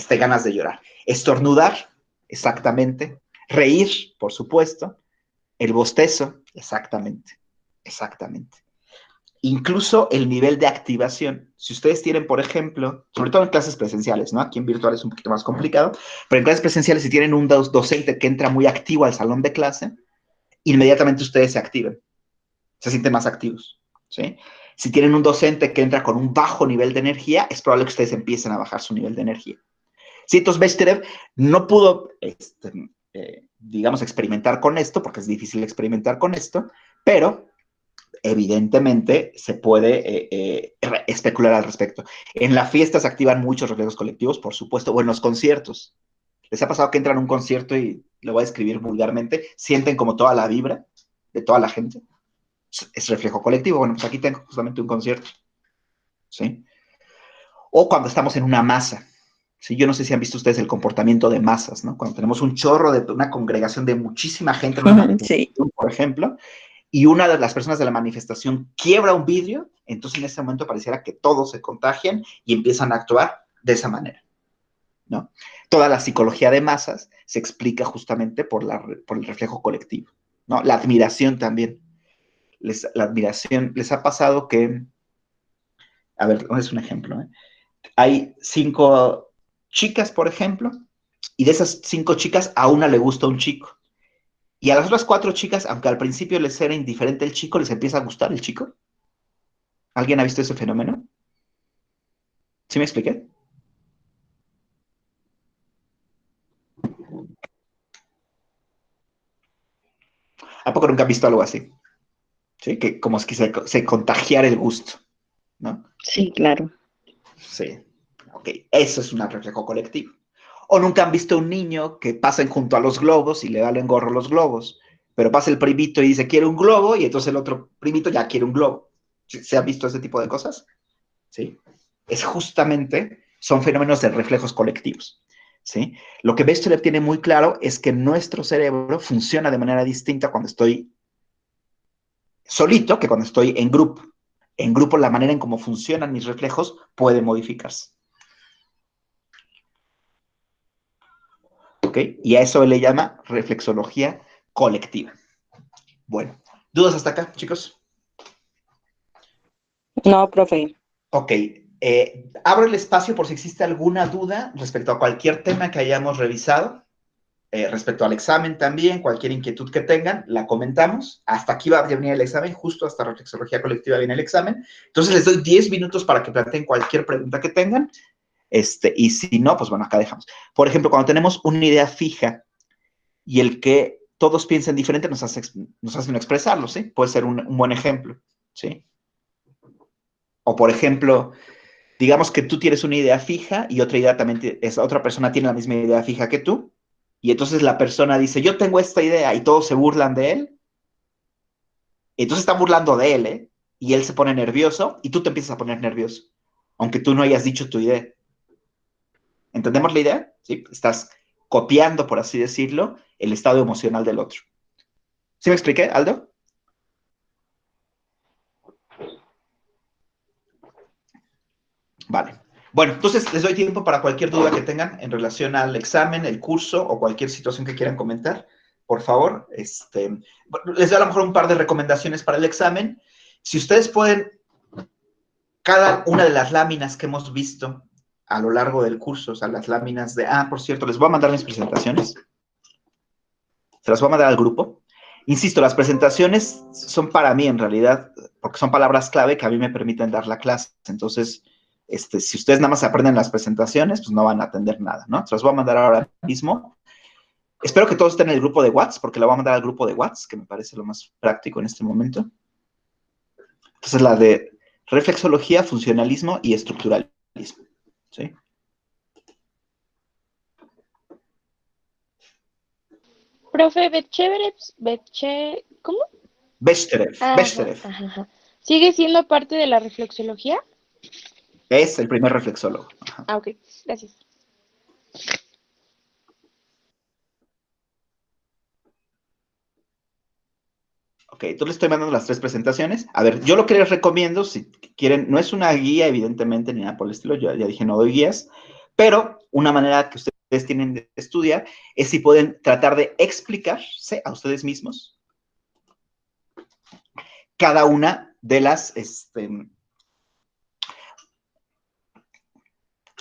ganas de llorar. Estornudar, exactamente. Reír, por supuesto. El bostezo, exactamente. Exactamente. Incluso el nivel de activación. Si ustedes tienen, por ejemplo, sobre todo en clases presenciales, ¿no? Aquí en virtual es un poquito más complicado, pero en clases presenciales, si tienen un docente que entra muy activo al salón de clase, inmediatamente ustedes se activan, se sienten más activos, ¿sí? Si tienen un docente que entra con un bajo nivel de energía, es probable que ustedes empiecen a bajar su nivel de energía. Sí, entonces Bechterev no pudo, digamos, experimentar con esto, porque es difícil experimentar con esto, pero evidentemente se puede especular al respecto. En la fiesta se activan muchos reflejos colectivos, por supuesto, o en los conciertos. ¿Les ha pasado que entran a un concierto y lo voy a describir vulgarmente? Sienten como toda la vibra de toda la gente. Es reflejo colectivo. Bueno, pues aquí tengo justamente un concierto. ¿Sí? O cuando estamos en una masa. ¿Sí? Yo no sé si han visto ustedes el comportamiento de masas, ¿no? Cuando tenemos un chorro de una congregación de muchísima gente en una manifestación, Sí. por ejemplo, y una de las personas de la manifestación quiebra un vidrio, entonces en ese momento pareciera que todos se contagian y empiezan a actuar de esa manera, ¿no? Toda la psicología de masas se explica justamente por el reflejo colectivo, ¿no? La admiración también. La admiración, les ha pasado que, a ver, es un ejemplo, ¿eh? Hay 5 chicas, por ejemplo, y de esas 5 chicas a una le gusta un chico. Y a las otras 4 chicas, aunque al principio les era indiferente el chico, les empieza a gustar el chico. ¿Alguien ha visto ese fenómeno? ¿Sí me expliqué? ¿A poco nunca han visto algo así? ¿Sí? Que como es que se contagiara el gusto, ¿no? Sí, claro. Sí. Ok, eso es un reflejo colectivo. O nunca han visto un niño que pasen junto a los globos y le valen gorro los globos. pero pasa el primito y dice, quiere un globo, y entonces el otro primito ya quiere un globo. ¿Se ha visto ese tipo de cosas? ¿Sí? Es justamente, son fenómenos de reflejos colectivos. ¿Sí? Lo que Bechterev tiene muy claro es que nuestro cerebro funciona de manera distinta cuando estoy solito que cuando estoy en grupo. En grupo, la manera en cómo funcionan mis reflejos puede modificarse. ¿Ok? Y a eso le llama reflexología colectiva. Bueno, ¿dudas hasta acá, chicos? No, profe. Ok. Abro el espacio por si existe alguna duda respecto a cualquier tema que hayamos revisado. Respecto al examen también, cualquier inquietud que tengan, la comentamos. Hasta aquí va a venir el examen, justo hasta reflexología colectiva viene el examen. Entonces les doy 10 minutos para que planteen cualquier pregunta que tengan. Y si no, pues bueno, acá dejamos. Por ejemplo, cuando tenemos una idea fija y el que todos piensen diferente nos hace no expresarlo, ¿sí? Puede ser un buen ejemplo, ¿sí? O por ejemplo, digamos que tú tienes una idea fija y otra idea también, esa otra persona tiene la misma idea fija que tú. Y entonces la persona dice, yo tengo esta idea, y todos se burlan de él. Entonces están burlando de él, ¿eh? Y él se pone nervioso, y tú te empiezas a poner nervioso, aunque tú no hayas dicho tu idea. ¿Entendemos la idea? ¿Sí? Estás copiando, por así decirlo, el estado emocional del otro. ¿Sí me expliqué, Aldo? Vale. Bueno, entonces les doy tiempo para cualquier duda que tengan en relación al examen, el curso o cualquier situación que quieran comentar. Por favor, les doy a lo mejor un par de recomendaciones para el examen. Si ustedes pueden, cada una de las láminas que hemos visto a lo largo del curso, o sea, las láminas de... Ah, por cierto, les voy a mandar mis presentaciones. Se las voy a mandar al grupo. Insisto, las presentaciones son para mí en realidad, porque son palabras clave que a mí me permiten dar la clase. Entonces, si ustedes nada más aprenden las presentaciones, pues no van a atender nada, ¿no? Se las voy a mandar ahora mismo. Espero que todos estén en el grupo de WhatsApp, porque la voy a mandar al grupo de WhatsApp, que me parece lo más práctico en este momento. Entonces, la de reflexología, funcionalismo y estructuralismo, ¿sí? Profe, ¿cómo? Bechterev, Bechterev. Ajá. ¿Sigue siendo parte de la reflexología? Es el primer reflexólogo. Ajá. Ah, ok, gracias. Ok, entonces les estoy mandando las 3 presentaciones. A ver, yo lo que les recomiendo, si quieren, no es una guía, evidentemente, ni nada por el estilo, yo ya dije, no doy guías, pero una manera que ustedes tienen de estudiar es si pueden tratar de explicarse a ustedes mismos cada una de las,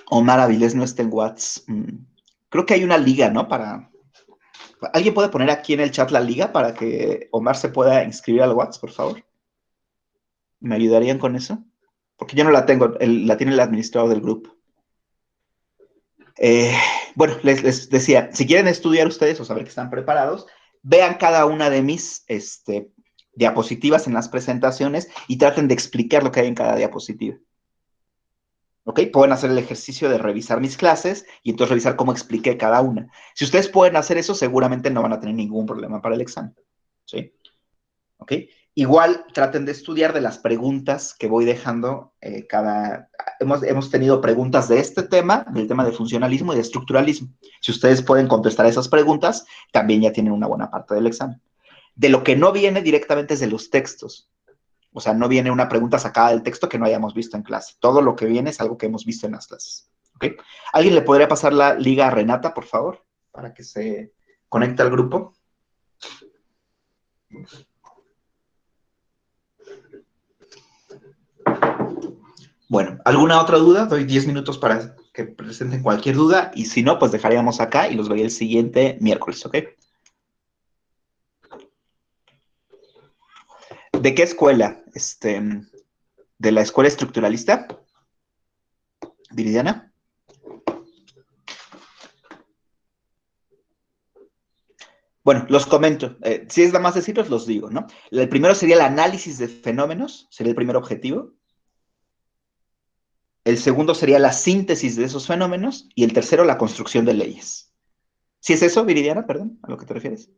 Omar Avilés no está en WhatsApp. Creo que hay una liga, ¿no? ¿Alguien puede poner aquí en el chat la liga para que Omar se pueda inscribir al WhatsApp, por favor? ¿Me ayudarían con eso? Porque yo no la tengo, la tiene el administrador del grupo. Bueno, les decía, si quieren estudiar ustedes o saber que están preparados, vean cada una de mis diapositivas en las presentaciones y traten de explicar lo que hay en cada diapositiva. ¿Ok? Pueden hacer el ejercicio de revisar mis clases y entonces revisar cómo expliqué cada una. Si ustedes pueden hacer eso, seguramente no van a tener ningún problema para el examen. ¿Sí? ¿Ok? Igual traten de estudiar de las preguntas que voy dejando hemos tenido preguntas de este tema, del tema de funcionalismo y de estructuralismo. Si ustedes pueden contestar esas preguntas, también ya tienen una buena parte del examen. De lo que no viene directamente es de los textos. O sea, no viene una pregunta sacada del texto que no hayamos visto en clase. Todo lo que viene es algo que hemos visto en las clases. ¿Ok? ¿Alguien le podría pasar la liga a Renata, por favor? Para que se conecte al grupo. Bueno, ¿alguna otra duda? Doy 10 minutos para que presenten cualquier duda. Y si no, pues dejaríamos acá y los vería el siguiente miércoles, ¿ok? ¿De qué escuela? ¿De la escuela estructuralista? ¿Viridiana? Bueno, los comento. Si es nada más decirlos, los digo, ¿no? El primero sería el análisis de fenómenos, sería el primer objetivo. El segundo sería la síntesis de esos fenómenos. Y el tercero, la construcción de leyes. ¿Sí es eso, Viridiana? Perdón, ¿a lo que te refieres?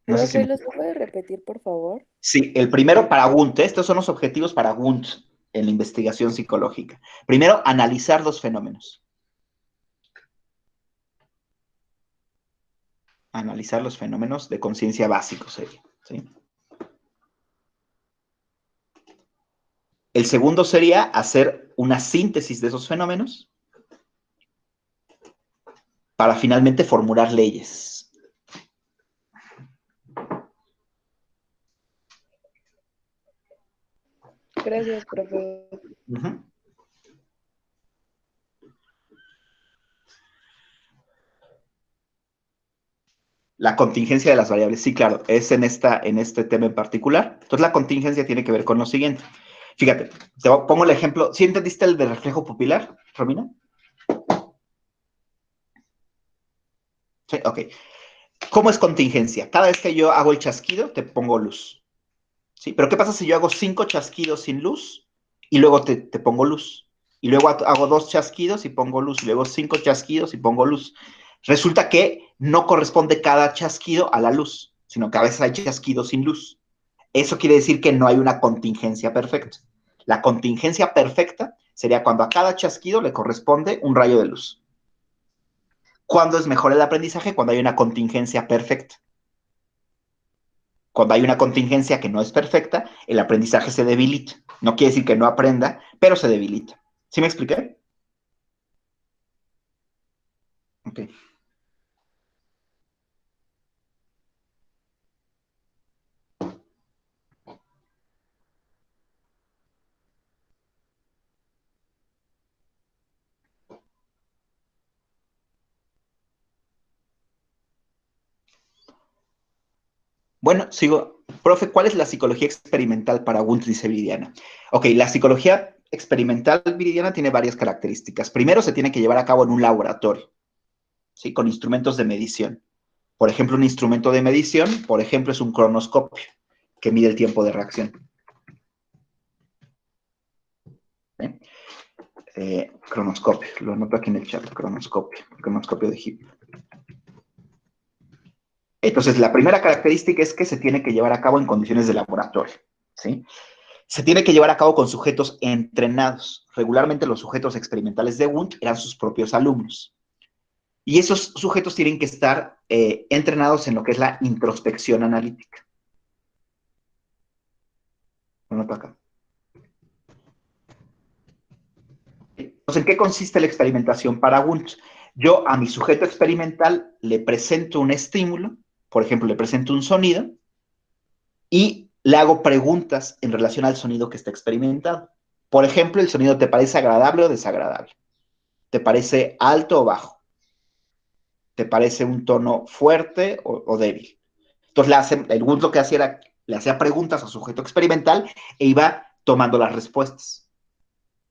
No sé si Profe, ¿los puede repetir, por favor? Sí, el primero para Wundt. Estos son los objetivos para Wundt en la investigación psicológica. Primero, analizar los fenómenos. Analizar los fenómenos de conciencia básicos sería, ¿sí? El segundo sería hacer una síntesis de esos fenómenos para finalmente formular leyes. Gracias, profe. Uh-huh. La contingencia de las variables, sí, claro, es en este tema en particular. Entonces, la contingencia tiene que ver con lo siguiente. Fíjate, pongo el ejemplo. ¿Sí entendiste el de reflejo pupilar, Romina? Sí, ok. ¿Cómo es contingencia? Cada vez que yo hago el chasquido, te pongo luz. ¿Sí? Pero ¿qué pasa si yo hago 5 chasquidos sin luz y luego te pongo luz? Y luego hago 2 chasquidos y pongo luz. Y luego 5 chasquidos y pongo luz. Resulta que no corresponde cada chasquido a la luz, sino que a veces hay chasquidos sin luz. Eso quiere decir que no hay una contingencia perfecta. La contingencia perfecta sería cuando a cada chasquido le corresponde un rayo de luz. ¿Cuándo es mejor el aprendizaje? Cuando hay una contingencia perfecta. Cuando hay una contingencia que no es perfecta, el aprendizaje se debilita. No quiere decir que no aprenda, pero se debilita. ¿Sí me expliqué? Ok. Bueno, sigo. Profe, ¿cuál es la psicología experimental para Wundt, dice Viridiana? Ok, la psicología experimental, Viridiana, tiene varias características. Primero, se tiene que llevar a cabo en un laboratorio, ¿sí? Con instrumentos de medición. Por ejemplo, un instrumento de medición, por ejemplo, es un cronoscopio, que mide el tiempo de reacción. Cronoscopio, lo anoto aquí en el chat, cronoscopio de Hipp. Entonces, la primera característica es que se tiene que llevar a cabo en condiciones de laboratorio, ¿sí? Se tiene que llevar a cabo con sujetos entrenados. Regularmente los sujetos experimentales de Wundt eran sus propios alumnos. Y esos sujetos tienen que estar entrenados en lo que es la introspección analítica. Lo anoto acá. Entonces, ¿en qué consiste la experimentación para Wundt? Yo a mi sujeto experimental le presento un estímulo, por ejemplo, le presento un sonido, y le hago preguntas en relación al sonido que está experimentado. Por ejemplo, ¿el sonido te parece agradable o desagradable? ¿Te parece alto o bajo? ¿Te parece un tono fuerte o débil? Entonces, el Wundt lo que hacía era, le hacía preguntas al sujeto experimental e iba tomando las respuestas.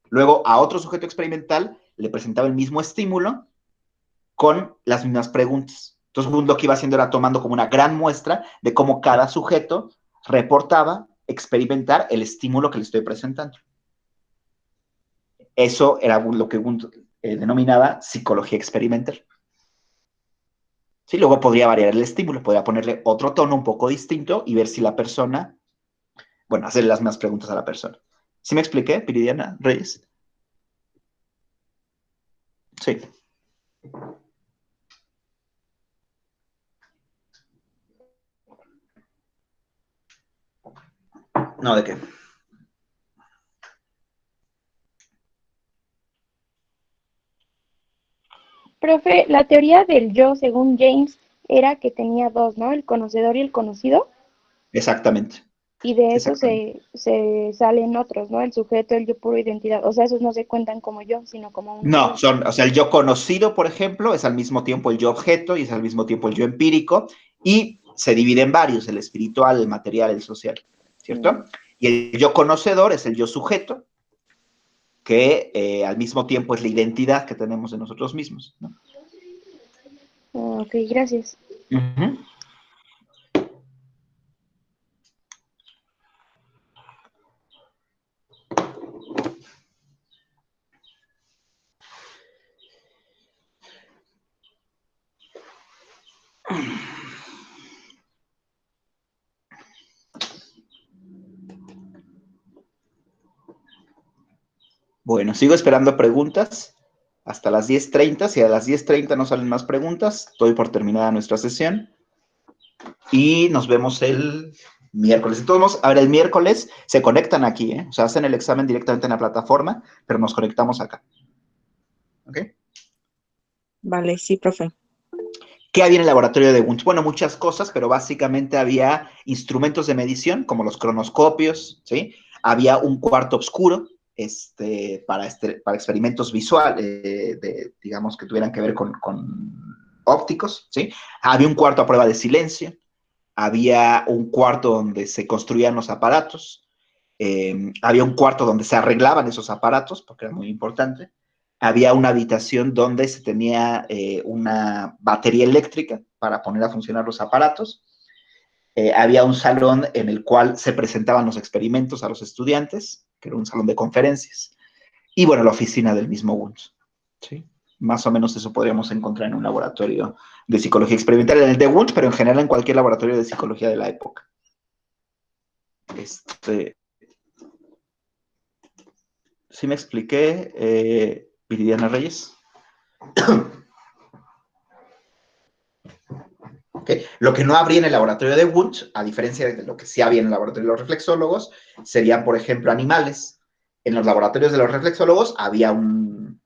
Luego, a otro sujeto experimental le presentaba el mismo estímulo con las mismas preguntas. Entonces, Wundt lo que iba haciendo era tomando como una gran muestra de cómo cada sujeto reportaba experimentar el estímulo que le estoy presentando. Eso era lo que Wundt denominaba psicología experimental. Sí, luego podría variar el estímulo, podría ponerle otro tono un poco distinto y ver si la persona, bueno, hacerle las mismas preguntas a la persona. ¿Sí me expliqué, Viridiana Reyes? Sí. No, ¿de qué? Profe, la teoría del yo, según James, era que tenía dos, ¿no? El conocedor y el conocido. Exactamente. Y de eso Exactamente. se salen otros, ¿no? El sujeto, el yo puro identidad. O sea, esos no se cuentan como yo, sino como uno No, solo. o sea, el yo conocido, por ejemplo, es al mismo tiempo el yo objeto y es al mismo tiempo el yo empírico y se divide en varios, el espiritual, el material, el social, ¿cierto? Y el yo conocedor es el yo sujeto, que al mismo tiempo es la identidad que tenemos de nosotros mismos, ¿no? Ok, gracias. Uh-huh. Bueno, sigo esperando preguntas hasta las 10:30. Si a las 10:30 no salen más preguntas, doy por terminada nuestra sesión. Y nos vemos el miércoles. De todos modos, a ver, el miércoles se conectan aquí, ¿eh? O sea, hacen el examen directamente en la plataforma, pero nos conectamos acá. ¿Ok? Vale, sí, profe. ¿Qué había en el laboratorio de Wundt? Bueno, muchas cosas, pero básicamente había instrumentos de medición, como los cronoscopios, ¿sí? Había un cuarto oscuro para experimentos visuales, digamos, que tuvieran que ver con ópticos, ¿sí? Había un cuarto a prueba de silencio, había un cuarto donde se construían los aparatos, había un cuarto donde se arreglaban esos aparatos, porque era muy importante. Había una habitación donde se tenía una batería eléctrica para poner a funcionar los aparatos. Había un salón en el cual se presentaban los experimentos a los estudiantes, que era un salón de conferencias. Y bueno, la oficina del mismo Wundt, ¿sí? Más o menos eso podríamos encontrar en un laboratorio de psicología experimental, en el de Wundt, pero en general en cualquier laboratorio de psicología de la época. ¿Sí me expliqué, Viridiana Reyes? Okay. Lo que no habría en el laboratorio de Wundt, a diferencia de lo que sí había en el laboratorio de los reflexólogos, serían, por ejemplo, animales. En los laboratorios de los reflexólogos había un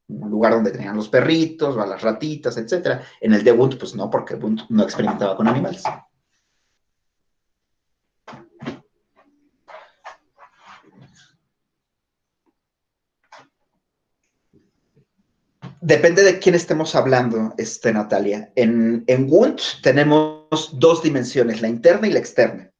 lugar donde tenían los perritos, o las ratitas, etc. En el de Wundt, pues no, porque Wundt no experimentaba con animales. Depende de quién estemos hablando, Natalia. En Wundt tenemos dos dimensiones, la interna y la externa.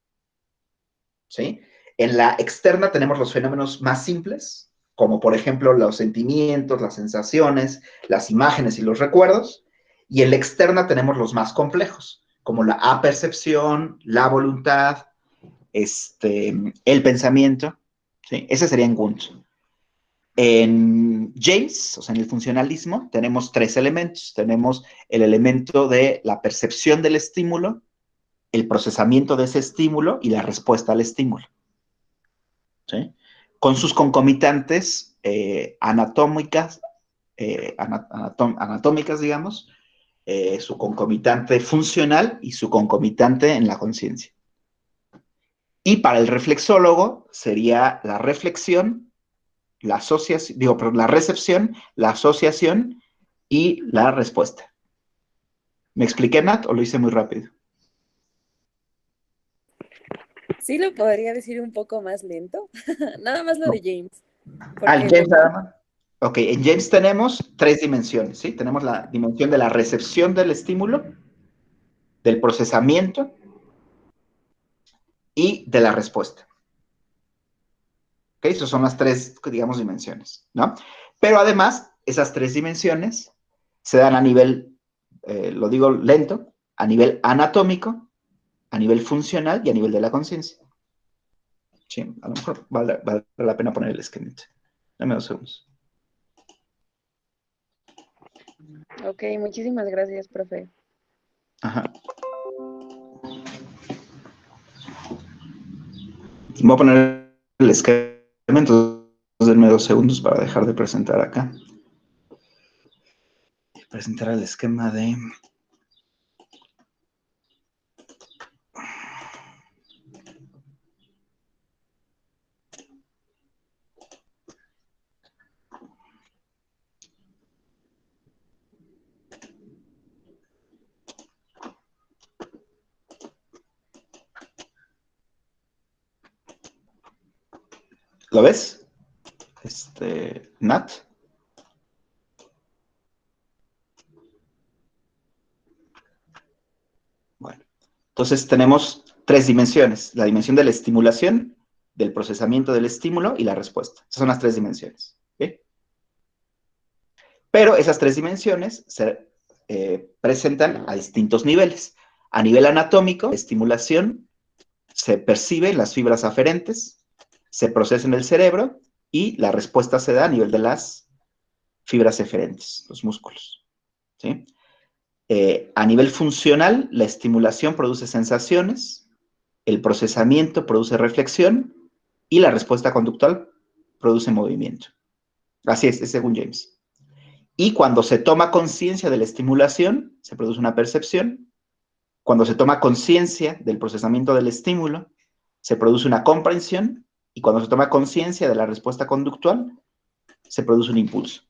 ¿Sí? En la externa tenemos los fenómenos más simples, como por ejemplo los sentimientos, las sensaciones, las imágenes y los recuerdos. Y en la externa tenemos los más complejos, como la apercepción, la voluntad, el pensamiento. ¿Sí? Ese sería en Wundt. En James, o sea, en el funcionalismo, tenemos tres elementos. Tenemos el elemento de la percepción del estímulo, el procesamiento de ese estímulo y la respuesta al estímulo. ¿Sí? Con sus concomitantes anatómicas, digamos, su concomitante funcional y su concomitante en la conciencia. Y para el reflexólogo sería la reflexión, la asociación, la recepción, la asociación y la respuesta. ¿Me expliqué, Nat, o lo hice muy rápido? Sí, lo podría decir un poco más lento. Nada más lo de James. En James nada más. Ok, en James tenemos tres dimensiones, ¿sí? Tenemos la dimensión de la recepción del estímulo, del procesamiento y de la respuesta. ¿Ok? Esas son las tres, digamos, dimensiones, ¿no? Pero además, esas tres dimensiones se dan a nivel, lo digo lento, a nivel anatómico, a nivel funcional y a nivel de la conciencia. Sí, a lo mejor vale la pena poner el esquemita. Dame 2 segundos. Ok, muchísimas gracias, profe. Ajá. Voy a poner el esquema, entonces denme 2 segundos para dejar de presentar acá. Presentar el esquema de... ¿Lo ves? Nat. Bueno, entonces tenemos tres dimensiones. La dimensión de la estimulación, del procesamiento del estímulo y la respuesta. Esas son las tres dimensiones. ¿Sí? Pero esas tres dimensiones se presentan a distintos niveles. A nivel anatómico, la estimulación se percibe en las fibras aferentes, se procesa en el cerebro y la respuesta se da a nivel de las fibras eferentes, los músculos. ¿Sí? A nivel funcional, la estimulación produce sensaciones, el procesamiento produce reflexión y la respuesta conductual produce movimiento. Así es según James. Y cuando se toma conciencia de la estimulación, se produce una percepción. Cuando se toma conciencia del procesamiento del estímulo, se produce una comprensión. Y cuando se toma conciencia de la respuesta conductual, se produce un impulso.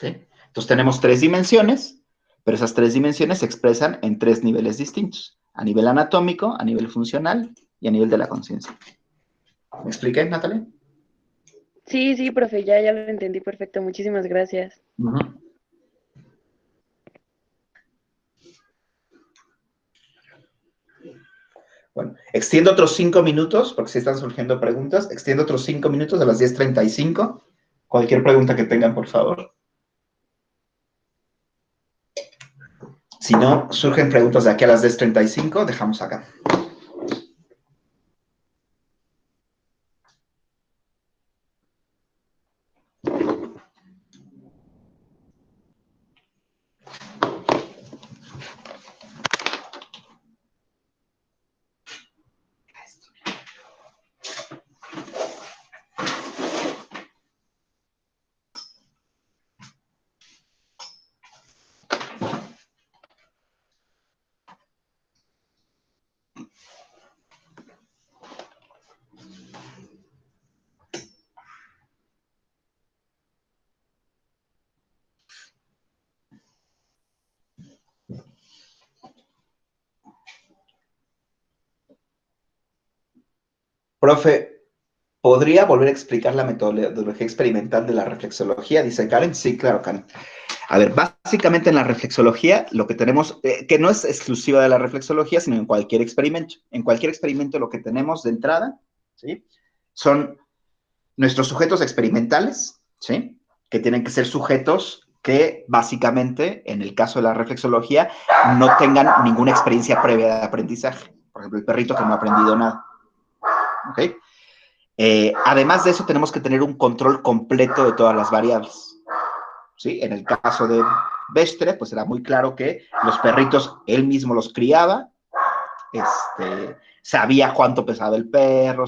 ¿Sí? Entonces tenemos 3 dimensiones, pero esas 3 dimensiones se expresan en 3 niveles distintos. A nivel anatómico, a nivel funcional y a nivel de la conciencia. ¿Me expliqué, Natalia? Sí, sí, profe, ya lo entendí perfecto. Muchísimas gracias. Bueno, extiendo otros 5 minutos, porque si están surgiendo preguntas, extiendo otros 5 minutos a las 10:35. Cualquier pregunta que tengan, por favor. Si no surgen preguntas de aquí a las 10:35, dejamos acá. Profe, ¿podría volver a explicar la metodología experimental de la reflexología? Dice Karen. Sí, claro, Karen. A ver, básicamente en la reflexología lo que tenemos, que no es exclusiva de la reflexología, sino en cualquier experimento. En cualquier experimento lo que tenemos de entrada, ¿sí? Son nuestros sujetos experimentales, ¿sí? Que tienen que ser sujetos que básicamente, en el caso de la reflexología, no tengan ninguna experiencia previa de aprendizaje. Por ejemplo, el perrito que no ha aprendido nada. ¿Ok? Además de eso, tenemos que tener un control completo de todas las variables. ¿Sí? En el caso de Bestre, pues era muy claro que los perritos él mismo los criaba, sabía cuánto pesaba el perro,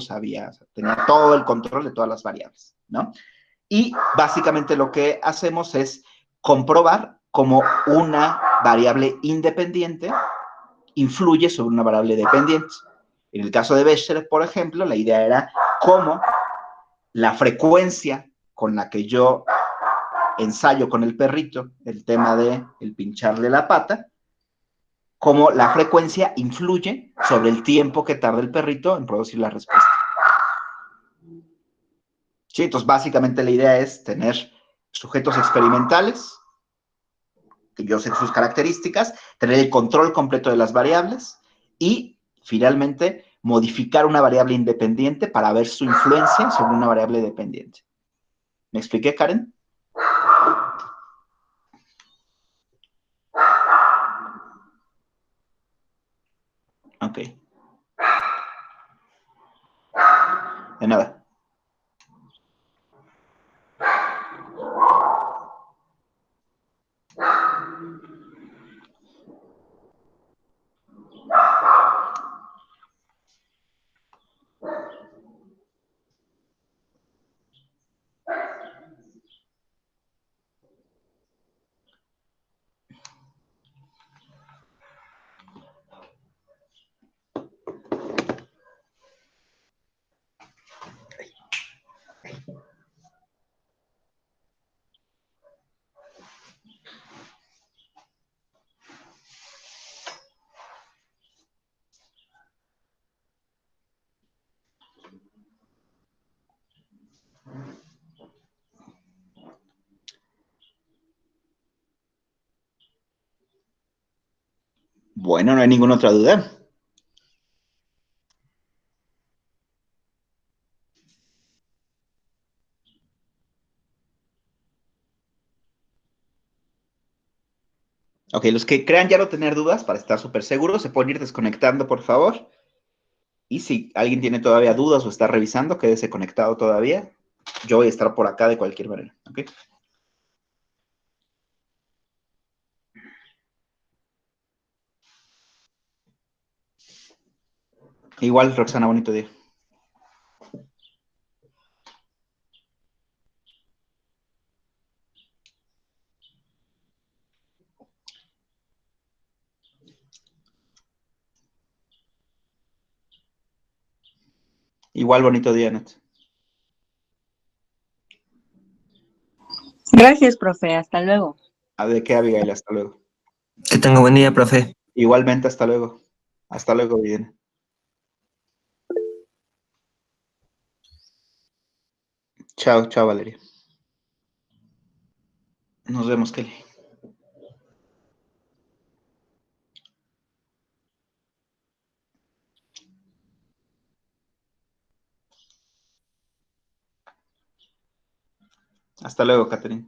tenía todo el control de todas las variables, ¿no? Y básicamente lo que hacemos es comprobar cómo una variable independiente influye sobre una variable dependiente. En el caso de Bestre, por ejemplo, la idea era cómo la frecuencia con la que yo ensayo con el perrito el tema de el pincharle la pata, cómo la frecuencia influye sobre el tiempo que tarda el perrito en producir la respuesta. Sí, entonces básicamente la idea es tener sujetos experimentales, que yo sé sus características, tener el control completo de las variables y finalmente modificar una variable independiente para ver su influencia sobre una variable dependiente. ¿Me expliqué, Karen? Ok. De nada. Bueno, no hay ninguna otra duda. Ok, los que crean ya no tener dudas, para estar súper seguros, se pueden ir desconectando, por favor. Y si alguien tiene todavía dudas o está revisando, quédese conectado todavía. Yo voy a estar por acá de cualquier manera, ¿ok? Igual, Roxana, bonito día. Igual bonito día, Nat. Gracias, profe. Hasta luego. ¿De qué, Abigail? Hasta luego. Que tenga buen día, profe. Igualmente, hasta luego. Hasta luego, bien. Chao, chao, Valeria. Nos vemos, Kelly. Hasta luego, Catherine.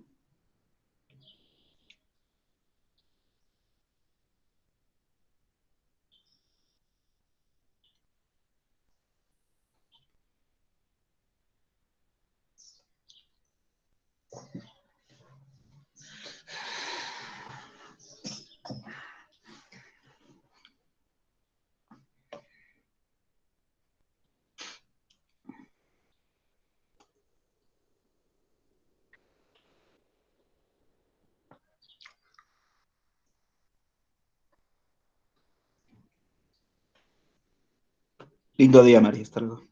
Lindo día, María. Hasta luego.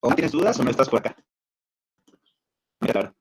¿O tienes dudas o no estás por acá? Claro.